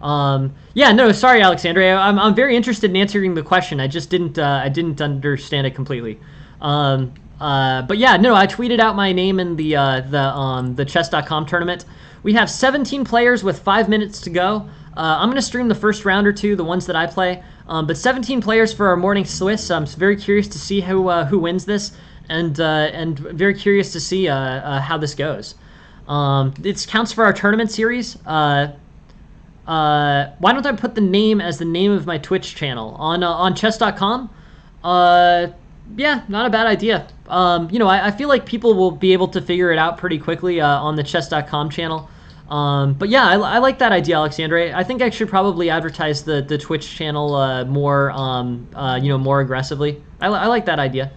Yeah, no, sorry, Alexandre. I'm very interested in answering the question. I just didn't understand it completely. But yeah, no, I tweeted out my name in the chess.com tournament. We have 17 players with 5 minutes to go. I'm gonna stream the first round or two, the ones that I play. But 17 players for our morning Swiss. I'm very curious to see who wins this, and very curious to see how this goes. It counts for our tournament series. Why don't I put the name as the name of my Twitch channel on chess.com? Yeah, not a bad idea. I feel like people will be able to figure it out pretty quickly on the chess.com channel. But yeah, I like that idea, Alexandre. I think I should probably advertise the Twitch channel more, more aggressively. I like that idea.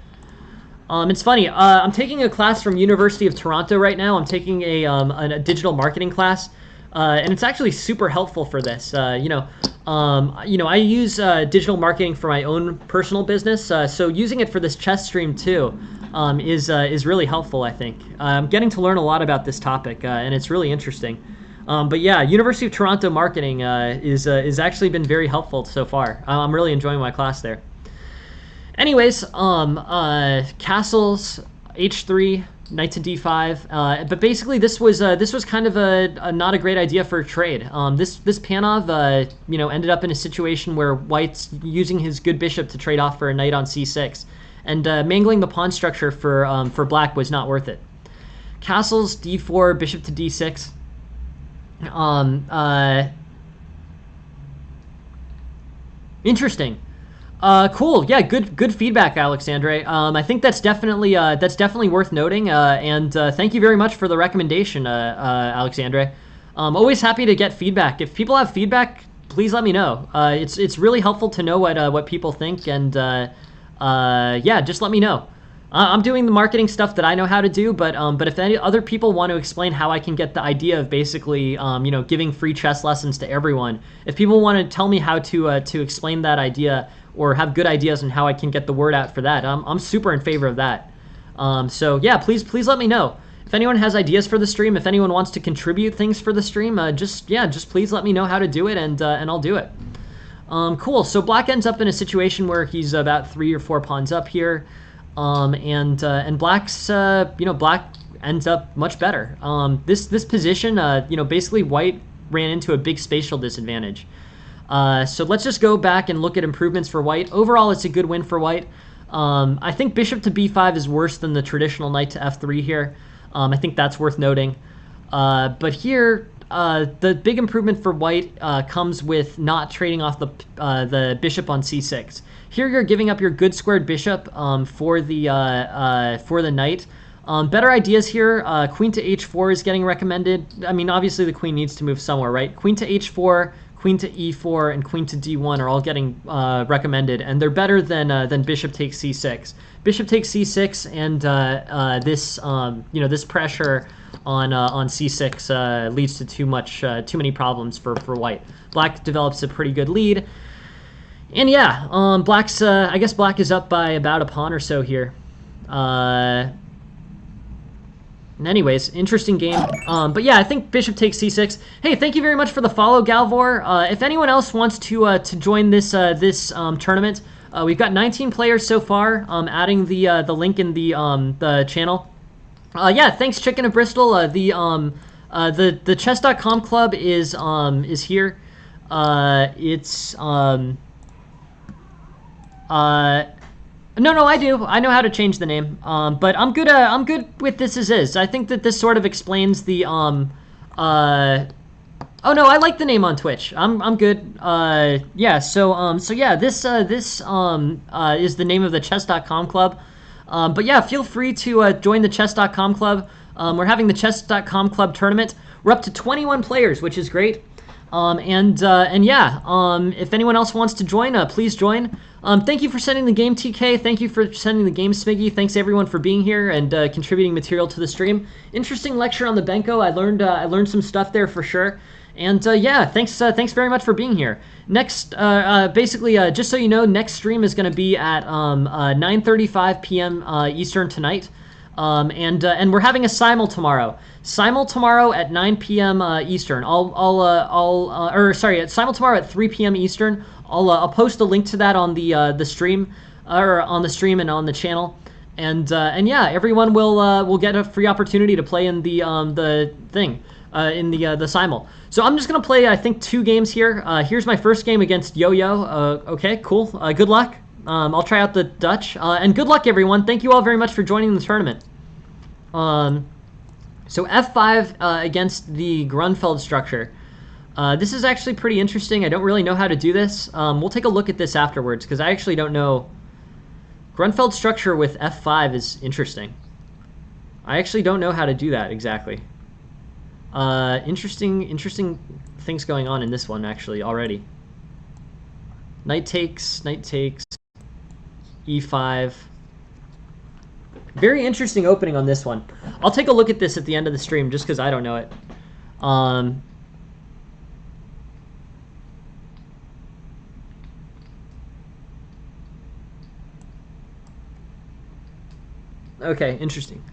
It's funny. I'm taking a class from University of Toronto right now. I'm taking a digital marketing class, and it's actually super helpful for this. I use digital marketing for my own personal business, so using it for this chess stream too is really helpful, I think. I'm getting to learn a lot about this topic, and it's really interesting. But yeah, University of Toronto marketing is actually been very helpful so far. I'm really enjoying my class there. Anyways, castles, h3, knight to d5. But basically, this was kind of a not a great idea for a trade. This Panov ended up in a situation where White's using his good bishop to trade off for a knight on c6, and mangling the pawn structure for Black was not worth it. Castles, d4, bishop to d6. Interesting. Cool. Yeah, good feedback, Alexandre. I think that's definitely worth noting. And thank you very much for the recommendation, Alexandre. Always happy to get feedback. If people have feedback, please let me know. It's really helpful to know what people think, and yeah, just let me know. I'm doing the marketing stuff that I know how to do, but if any other people want to explain how I can get the idea of basically giving free chess lessons to everyone, if people want to tell me how to explain that idea, or have good ideas on how I can get the word out for that, I'm super in favor of that. So yeah, please let me know. If anyone has ideas for the stream, if anyone wants to contribute things for the stream, just please let me know how to do it, and I'll do it. Cool. So Black ends up in a situation where he's about 3 or 4 pawns up here, and Black's Black ends up much better. This position, basically White ran into a big spatial disadvantage. So let's just go back and look at improvements for White. Overall, it's a good win for White. I think bishop to b5 is worse than the traditional knight to f3 here. I think that's worth noting. But here, the big improvement for White comes with not trading off the bishop on c6. Here you're giving up your good squared bishop for the knight. Better ideas here. Queen to h4 is getting recommended. I mean, obviously the queen needs to move somewhere, right? Queen to h4, queen to e4, and queen to d1 are all getting recommended, and they're better than bishop takes c6. Bishop takes c6, and this pressure on c6 leads to too many problems for White. Black develops a pretty good lead, and yeah, Black's I guess Black is up by about a pawn or so here. Anyways, interesting game. But yeah, I think bishop takes c6. Hey, thank you very much for the follow, Galvor. If anyone else wants to join this tournament, we've got 19 players so far. Adding the link in the channel. Yeah, thanks, Chicken of Bristol. The chess.com club is here. No, I do. I know how to change the name. But I'm good with this as is. I think that this sort of explains the Oh no, I like the name on Twitch. I'm good. Yeah. So yeah, this is the name of the chess.com club. But yeah, feel free to join the chess.com club. We're having the chess.com club tournament. We're up to 21 players, which is great. And yeah, if anyone else wants to join, please join. Thank you for sending the game, TK. Thank you for sending the game, Smiggy. Thanks everyone for being here and contributing material to the stream. Interesting lecture on the Benko. I learned some stuff there for sure. And yeah, thanks very much for being here. Next, basically, just so you know, next stream is going to be at 9:35 p.m. Eastern tonight. And we're having a simul tomorrow. Simul tomorrow at 9 p.m. Eastern. Simul tomorrow at 3 p.m. Eastern. I'll post a link to that on the stream, or on the stream and on the channel. And yeah, everyone will get a free opportunity to play in the thing. In the simul. So I'm just gonna play, I think, 2 games here. Here's my first game against Yo-Yo. Okay, cool. Good luck. I'll try out the Dutch. And good luck, everyone. Thank you all very much for joining the tournament. So F5 against the Grunfeld structure. This is actually pretty interesting. I don't really know how to do this. We'll take a look at this afterwards, because I actually don't know. Grunfeld structure with F5 is interesting. I actually don't know how to do that exactly. Interesting things going on in this one actually already. Knight takes, e5. Very interesting opening on this one. I'll take a look at this at the end of the stream just because I don't know it. Okay, interesting.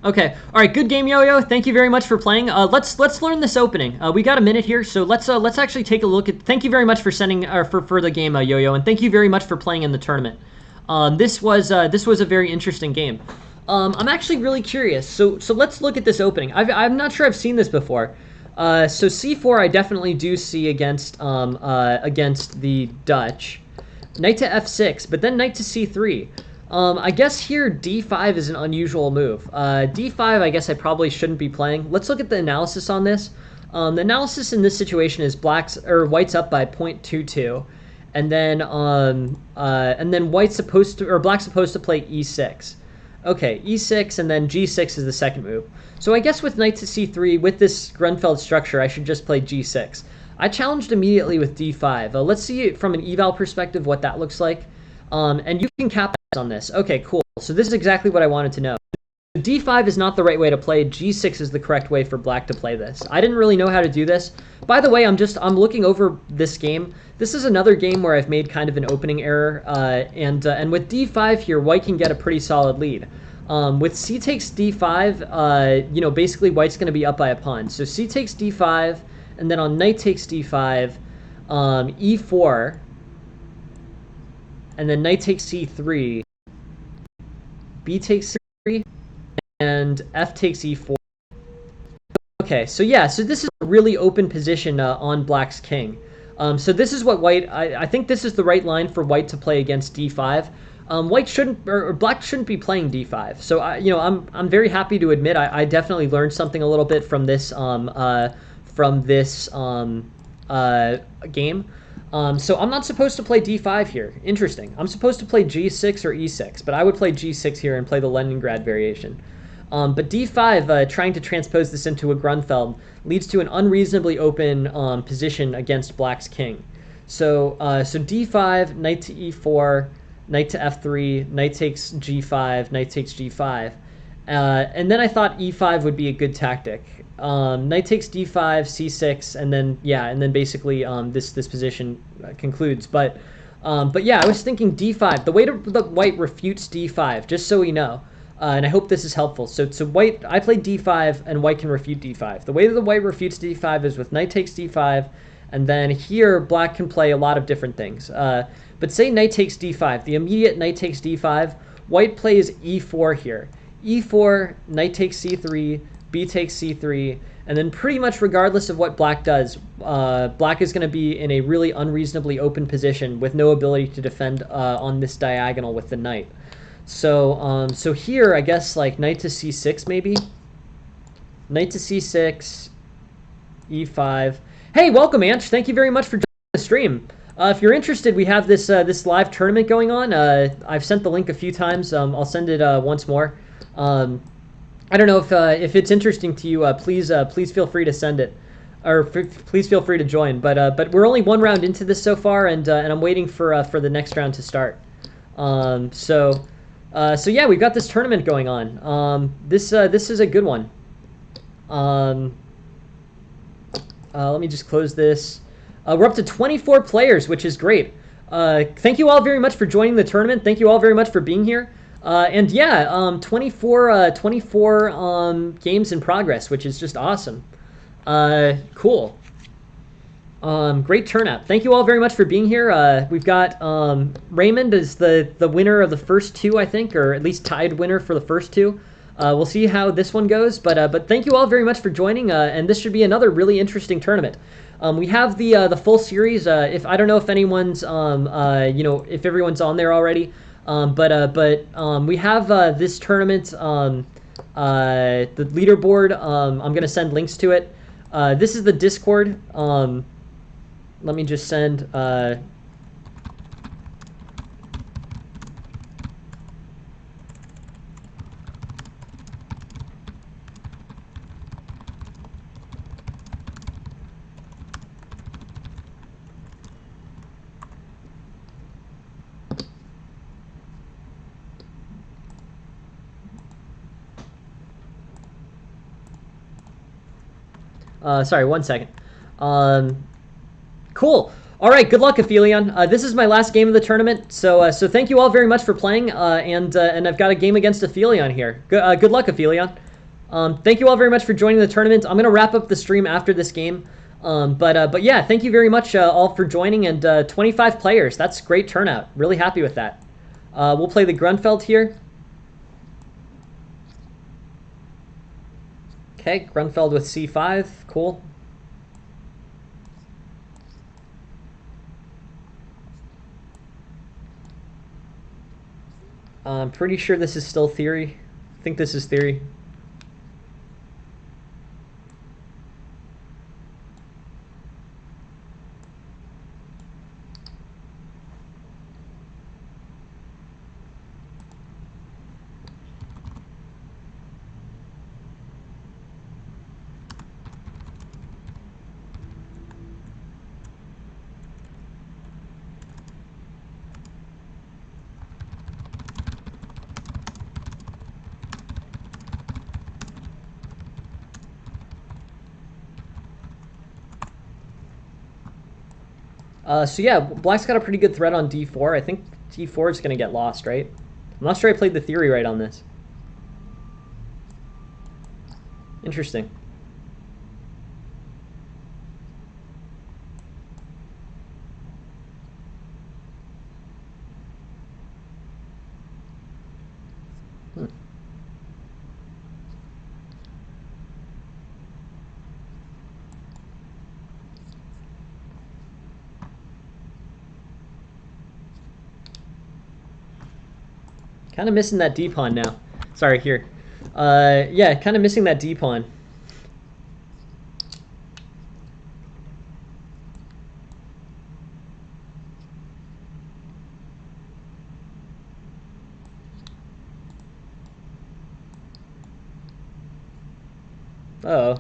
Okay, all right, good game, Yo-Yo. Thank you very much for playing. Let's learn this opening. We got a minute here, so let's actually take a look at. Thank you very much for sending for the game, Yo-Yo, and thank you very much for playing in the tournament. This was a very interesting game. I'm actually really curious. So let's look at this opening. I'm not sure I've seen this before. So c4 I definitely do see against the Dutch. Knight to f6, but then knight to c3. I guess here d5 is an unusual move. d5 I guess I probably shouldn't be playing. Let's look at the analysis on this. The analysis in this situation is white's up by 0.22, and then black's supposed to play e6. Okay, e6 and then g6 is the second move. So I guess with knight to c3 with this Grunfeld structure, I should just play g6. I challenged immediately with d5. Let's see from an eval perspective what that looks like. And you can capitalize on this. Okay, cool. So this is exactly what I wanted to know. d5 is not the right way to play. g6 is the correct way for black to play this. I didn't really know how to do this. By the way, I'm looking over this game. This is another game where I've made kind of an opening error. And with d5 here, white can get a pretty solid lead. With c takes d5, basically white's going to be up by a pawn. So c takes d5, and then on knight takes d5, e4, and then knight takes c3, b takes c3, and f takes e4. Okay, so yeah, so this is a really open position on black's king. So this is what white, I think this is the right line for white to play against d5. White shouldn't, or black shouldn't be playing d5. So I'm very happy to admit I definitely learned something a little bit from this game. So I'm not supposed to play d5 here. Interesting. I'm supposed to play g6 or e6, but I would play g6 here and play the Leningrad variation. But d5, trying to transpose this into a Grunfeld, leads to an unreasonably open position against black's king. So d5, knight to e4, knight to f3, knight takes g5, knight takes g5. And then I thought e5 would be a good tactic. Knight takes d5, c6, and then basically this position concludes. But yeah, I was thinking d5. The way that white refutes d5, just so we know, and I hope this is helpful. So white, I played d5, and white can refute d5. The way that the white refutes d5 is with knight takes d5, and then here black can play a lot of different things. But say knight takes d5, the immediate knight takes d5, white plays e4 here. e4, knight takes c3, B takes c3, and then pretty much regardless of what black does, black is going to be in a really unreasonably open position with no ability to defend on this diagonal with the knight. So so here, I guess, like knight to c6 maybe? Knight to c6, e5. Hey, welcome, Anch. Thank you very much for joining the stream. If you're interested, we have this this live tournament going on. I've sent the link a few times. I'll send it once more. I don't know if it's interesting to you. Please feel free to send it, or please feel free to join. But we're only one round into this so far, and I'm waiting for the next round to start. So yeah, we've got this tournament going on. This is a good one. Let me just close this. We're up to 24 players, which is great. Thank you all very much for joining the tournament. Thank you all very much for being here. And yeah, 24 games in progress, which is just awesome. Cool. Great turnout. Thank you all very much for being here. We've got Raymond is the winner of the first two, I think, or at least tied winner for the first two. We'll see how this one goes, but thank you all very much for joining, and this should be another really interesting tournament. We have the full series. If I don't know if anyone's if everyone's on there already, but we have this tournament, the leaderboard. I'm gonna send links to it. This is the Discord. Let me just send. Sorry, 1 second. Cool. All right, good luck, Aphelion. This is my last game of the tournament, so thank you all very much for playing. And I've got a game against Aphelion here. Good luck, Aphelion. Thank you all very much for joining the tournament. I'm gonna wrap up the stream after this game. But yeah, thank you very much all for joining. And 25 players. That's great turnout. Really happy with that. We'll play the Grunfeld here. Okay, Grunfeld with c5, cool. I'm pretty sure this is still theory. I think this is theory. So yeah, black's got a pretty good threat on d4. I think d4 is going to get lost, right? I'm not sure I played the theory right on this. Interesting. Kind of missing that d-pawn now. Sorry, here. Yeah, kind of missing that d-pawn. Uh-oh.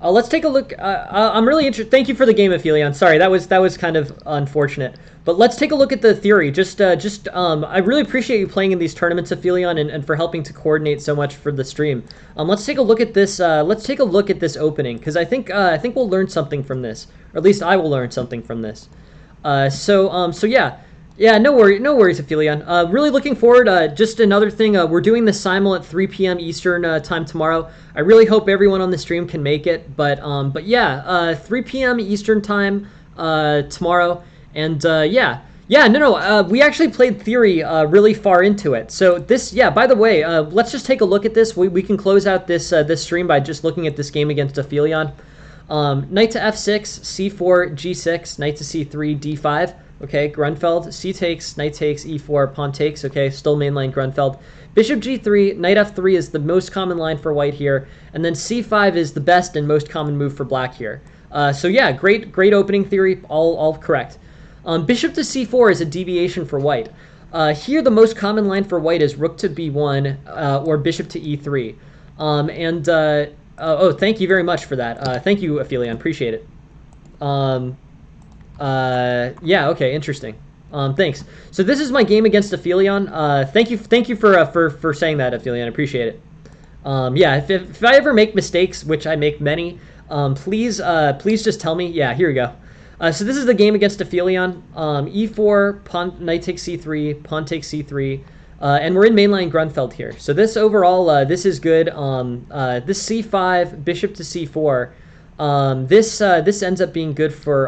Let's take a look. I'm really interested. Thank you for the game, Aphelion. Sorry, that was kind of unfortunate. But let's take a look at the theory. I really appreciate you playing in these tournaments, Aphelion, and for helping to coordinate so much for the stream. Let's take a look at this. Let's take a look at this opening, because I think we'll learn something from this, or at least I will learn something from this. So yeah, Yeah, no worries, Aphelion. Really looking forward. Just another thing, we're doing the simul at 3 p.m. Eastern time tomorrow. I really hope everyone on the stream can make it. But yeah, 3 p.m. Eastern time tomorrow. And yeah, no. We actually played theory really far into it. So this, yeah. By the way, let's just take a look at this. We can close out this stream by just looking at this game against Aphelion. Knight to f6, c4, g6, knight to c3, d5. Okay, Grunfeld, c takes, knight takes, e4, pawn takes. Okay, still mainline Grunfeld. Bishop g3, knight f3 is the most common line for white here, and then c5 is the best and most common move for black here. So yeah, great opening theory, all correct. Bishop to c4 is a deviation for white. Here, the most common line for white is rook to b1 or bishop to e3. Oh, thank you very much for that. Thank you, Aphelion. Appreciate it. Yeah, okay, interesting. Thanks. So this is my game against Aphelion. Thank you for saying that, Aphelion. I appreciate it. Yeah, if I ever make mistakes, which I make many, please just tell me. Yeah, here we go. So this is the game against Aphelion. E4, pawn, knight takes c3, pawn takes c3. And we're in mainline Grunfeld here. So this overall, this is good. This c5, bishop to c4. This ends up being good for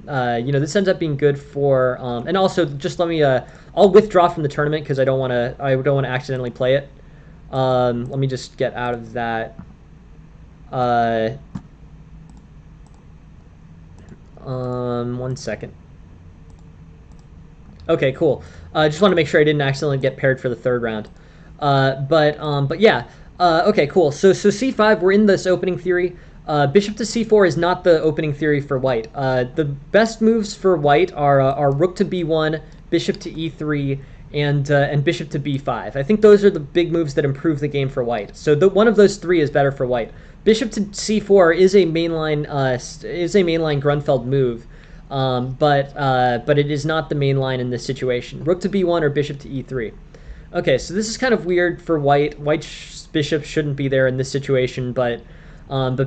this ends up being good for and also just let me I'll withdraw from the tournament because I don't want to accidentally play it. Let me just get out of that. One second. Okay, cool. Just want to make sure I didn't accidentally get paired for the third round. But yeah. Okay, cool. So c5, we're in this opening theory. Bishop to c4 is not the opening theory for white. The best moves for white are rook to b1, bishop to e3, and bishop to b5. I think those are the big moves that improve the game for white. So one of those three is better for white. Bishop to c4 is a mainline Grunfeld move, but it is not the main line in this situation. Rook to b1 or bishop to e3. Okay, so this is kind of weird for white. White's bishop shouldn't be there in this situation, but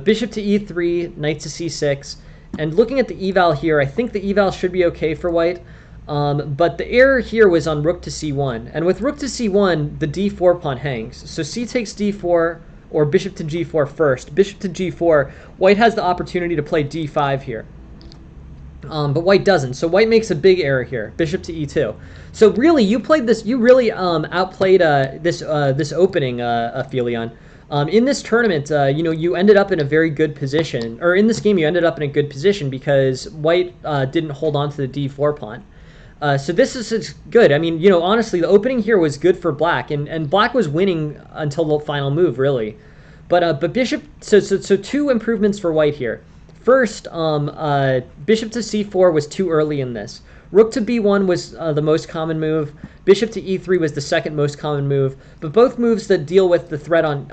bishop to e3, knight to c6, and looking at the eval here, I think the eval should be okay for white. But the error here was on rook to c1, and with rook to c1, the d4 pawn hangs. So c takes d4 or bishop to g4 first. Bishop to g4, white has the opportunity to play d5 here. But white doesn't. So white makes a big error here. Bishop to e2. So really, you really outplayed this opening, Aphelion. In this tournament, you ended up in a very good position, or in this game, you ended up in a good position because white didn't hold on to the d4 pawn. So this is good. I mean, honestly, the opening here was good for black, and black was winning until the final move, really. But bishop, so two improvements for white here. First, bishop to c4 was too early in this. Rook to b1 was the most common move. Bishop to e3 was the second most common move, but both moves that deal with the threat on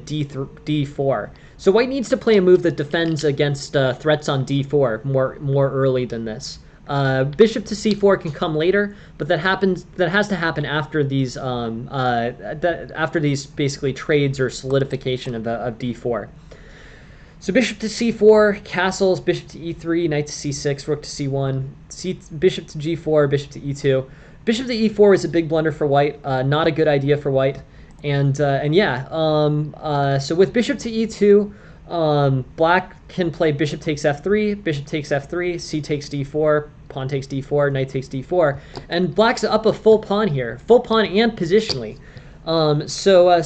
d4. So white needs to play a move that defends against threats on d4 more early than this. Bishop to c4 can come later, but that has to happen after these basically trades or solidification of d4. So bishop to c4, castles, bishop to e3, knight to c6, rook to c1, bishop to g4, bishop to e2. Bishop to e4 is a big blunder for white, not a good idea for white. So with bishop to e2, black can play bishop takes f3, bishop takes f3, c takes d4, pawn takes d4, knight takes d4, and black's up a full pawn here, full pawn and positionally. So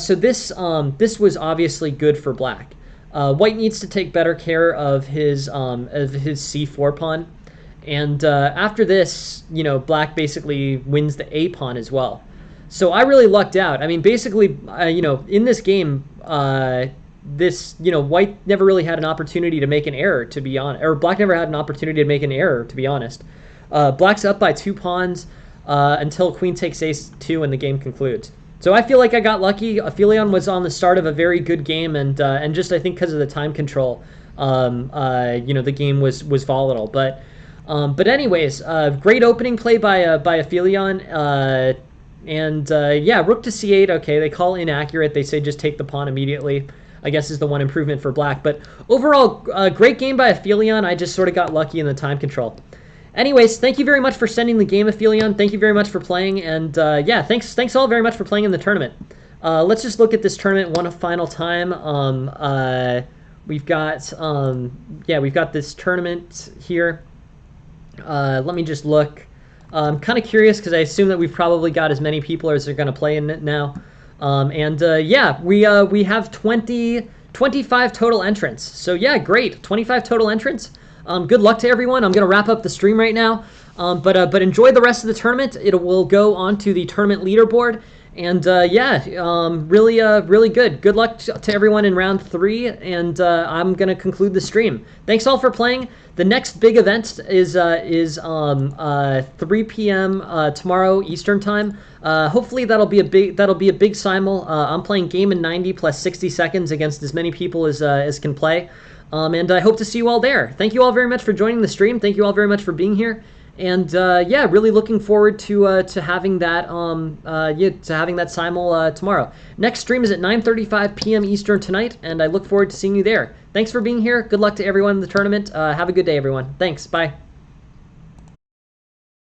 this was obviously good for black. White needs to take better care of his c4 pawn, and after this, black basically wins the a pawn as well. So I really lucked out. I mean, basically, in this game, white never really had an opportunity to make an error, to be honest, or black never had an opportunity to make an error, to be honest. Black's up by 2 pawns until queen takes ace2 and the game concludes. So I feel like I got lucky. Aphelion was on the start of a very good game, and just I think because of the time control, the game was volatile. But anyways, great opening play by Aphelion, yeah, rook to c8. Okay, they call inaccurate. They say just take the pawn immediately. I guess is the one improvement for black. But overall, great game by Aphelion. I just sort of got lucky in the time control. Anyways, thank you very much for sending the game, Aphelion. Thank you very much for playing, and yeah, thanks all very much for playing in the tournament. Let's just look at this tournament one final time. We've got we've got this tournament here. Let me just look. I'm kind of curious because I assume that we've probably got as many people as are going to play in it now. Yeah, we have 25 total entrants. So yeah, great, 25 total entrants. Good luck to everyone. I'm gonna wrap up the stream right now, but enjoy the rest of the tournament. It will go on to the tournament leaderboard, and really good. Good luck to everyone in round 3, and I'm gonna conclude the stream. Thanks all for playing. The next big event is 3 p.m. Tomorrow Eastern time. Hopefully that'll be a big simul. I'm playing game in 90 plus 60 seconds against as many people as can play. And I hope to see you all there. Thank you all very much for joining the stream. Thank you all very much for being here. And yeah, really looking forward to having that simul tomorrow. Next stream is at 9:35 p.m. Eastern tonight, and I look forward to seeing you there. Thanks for being here. Good luck to everyone in the tournament. Have a good day, everyone. Thanks. Bye.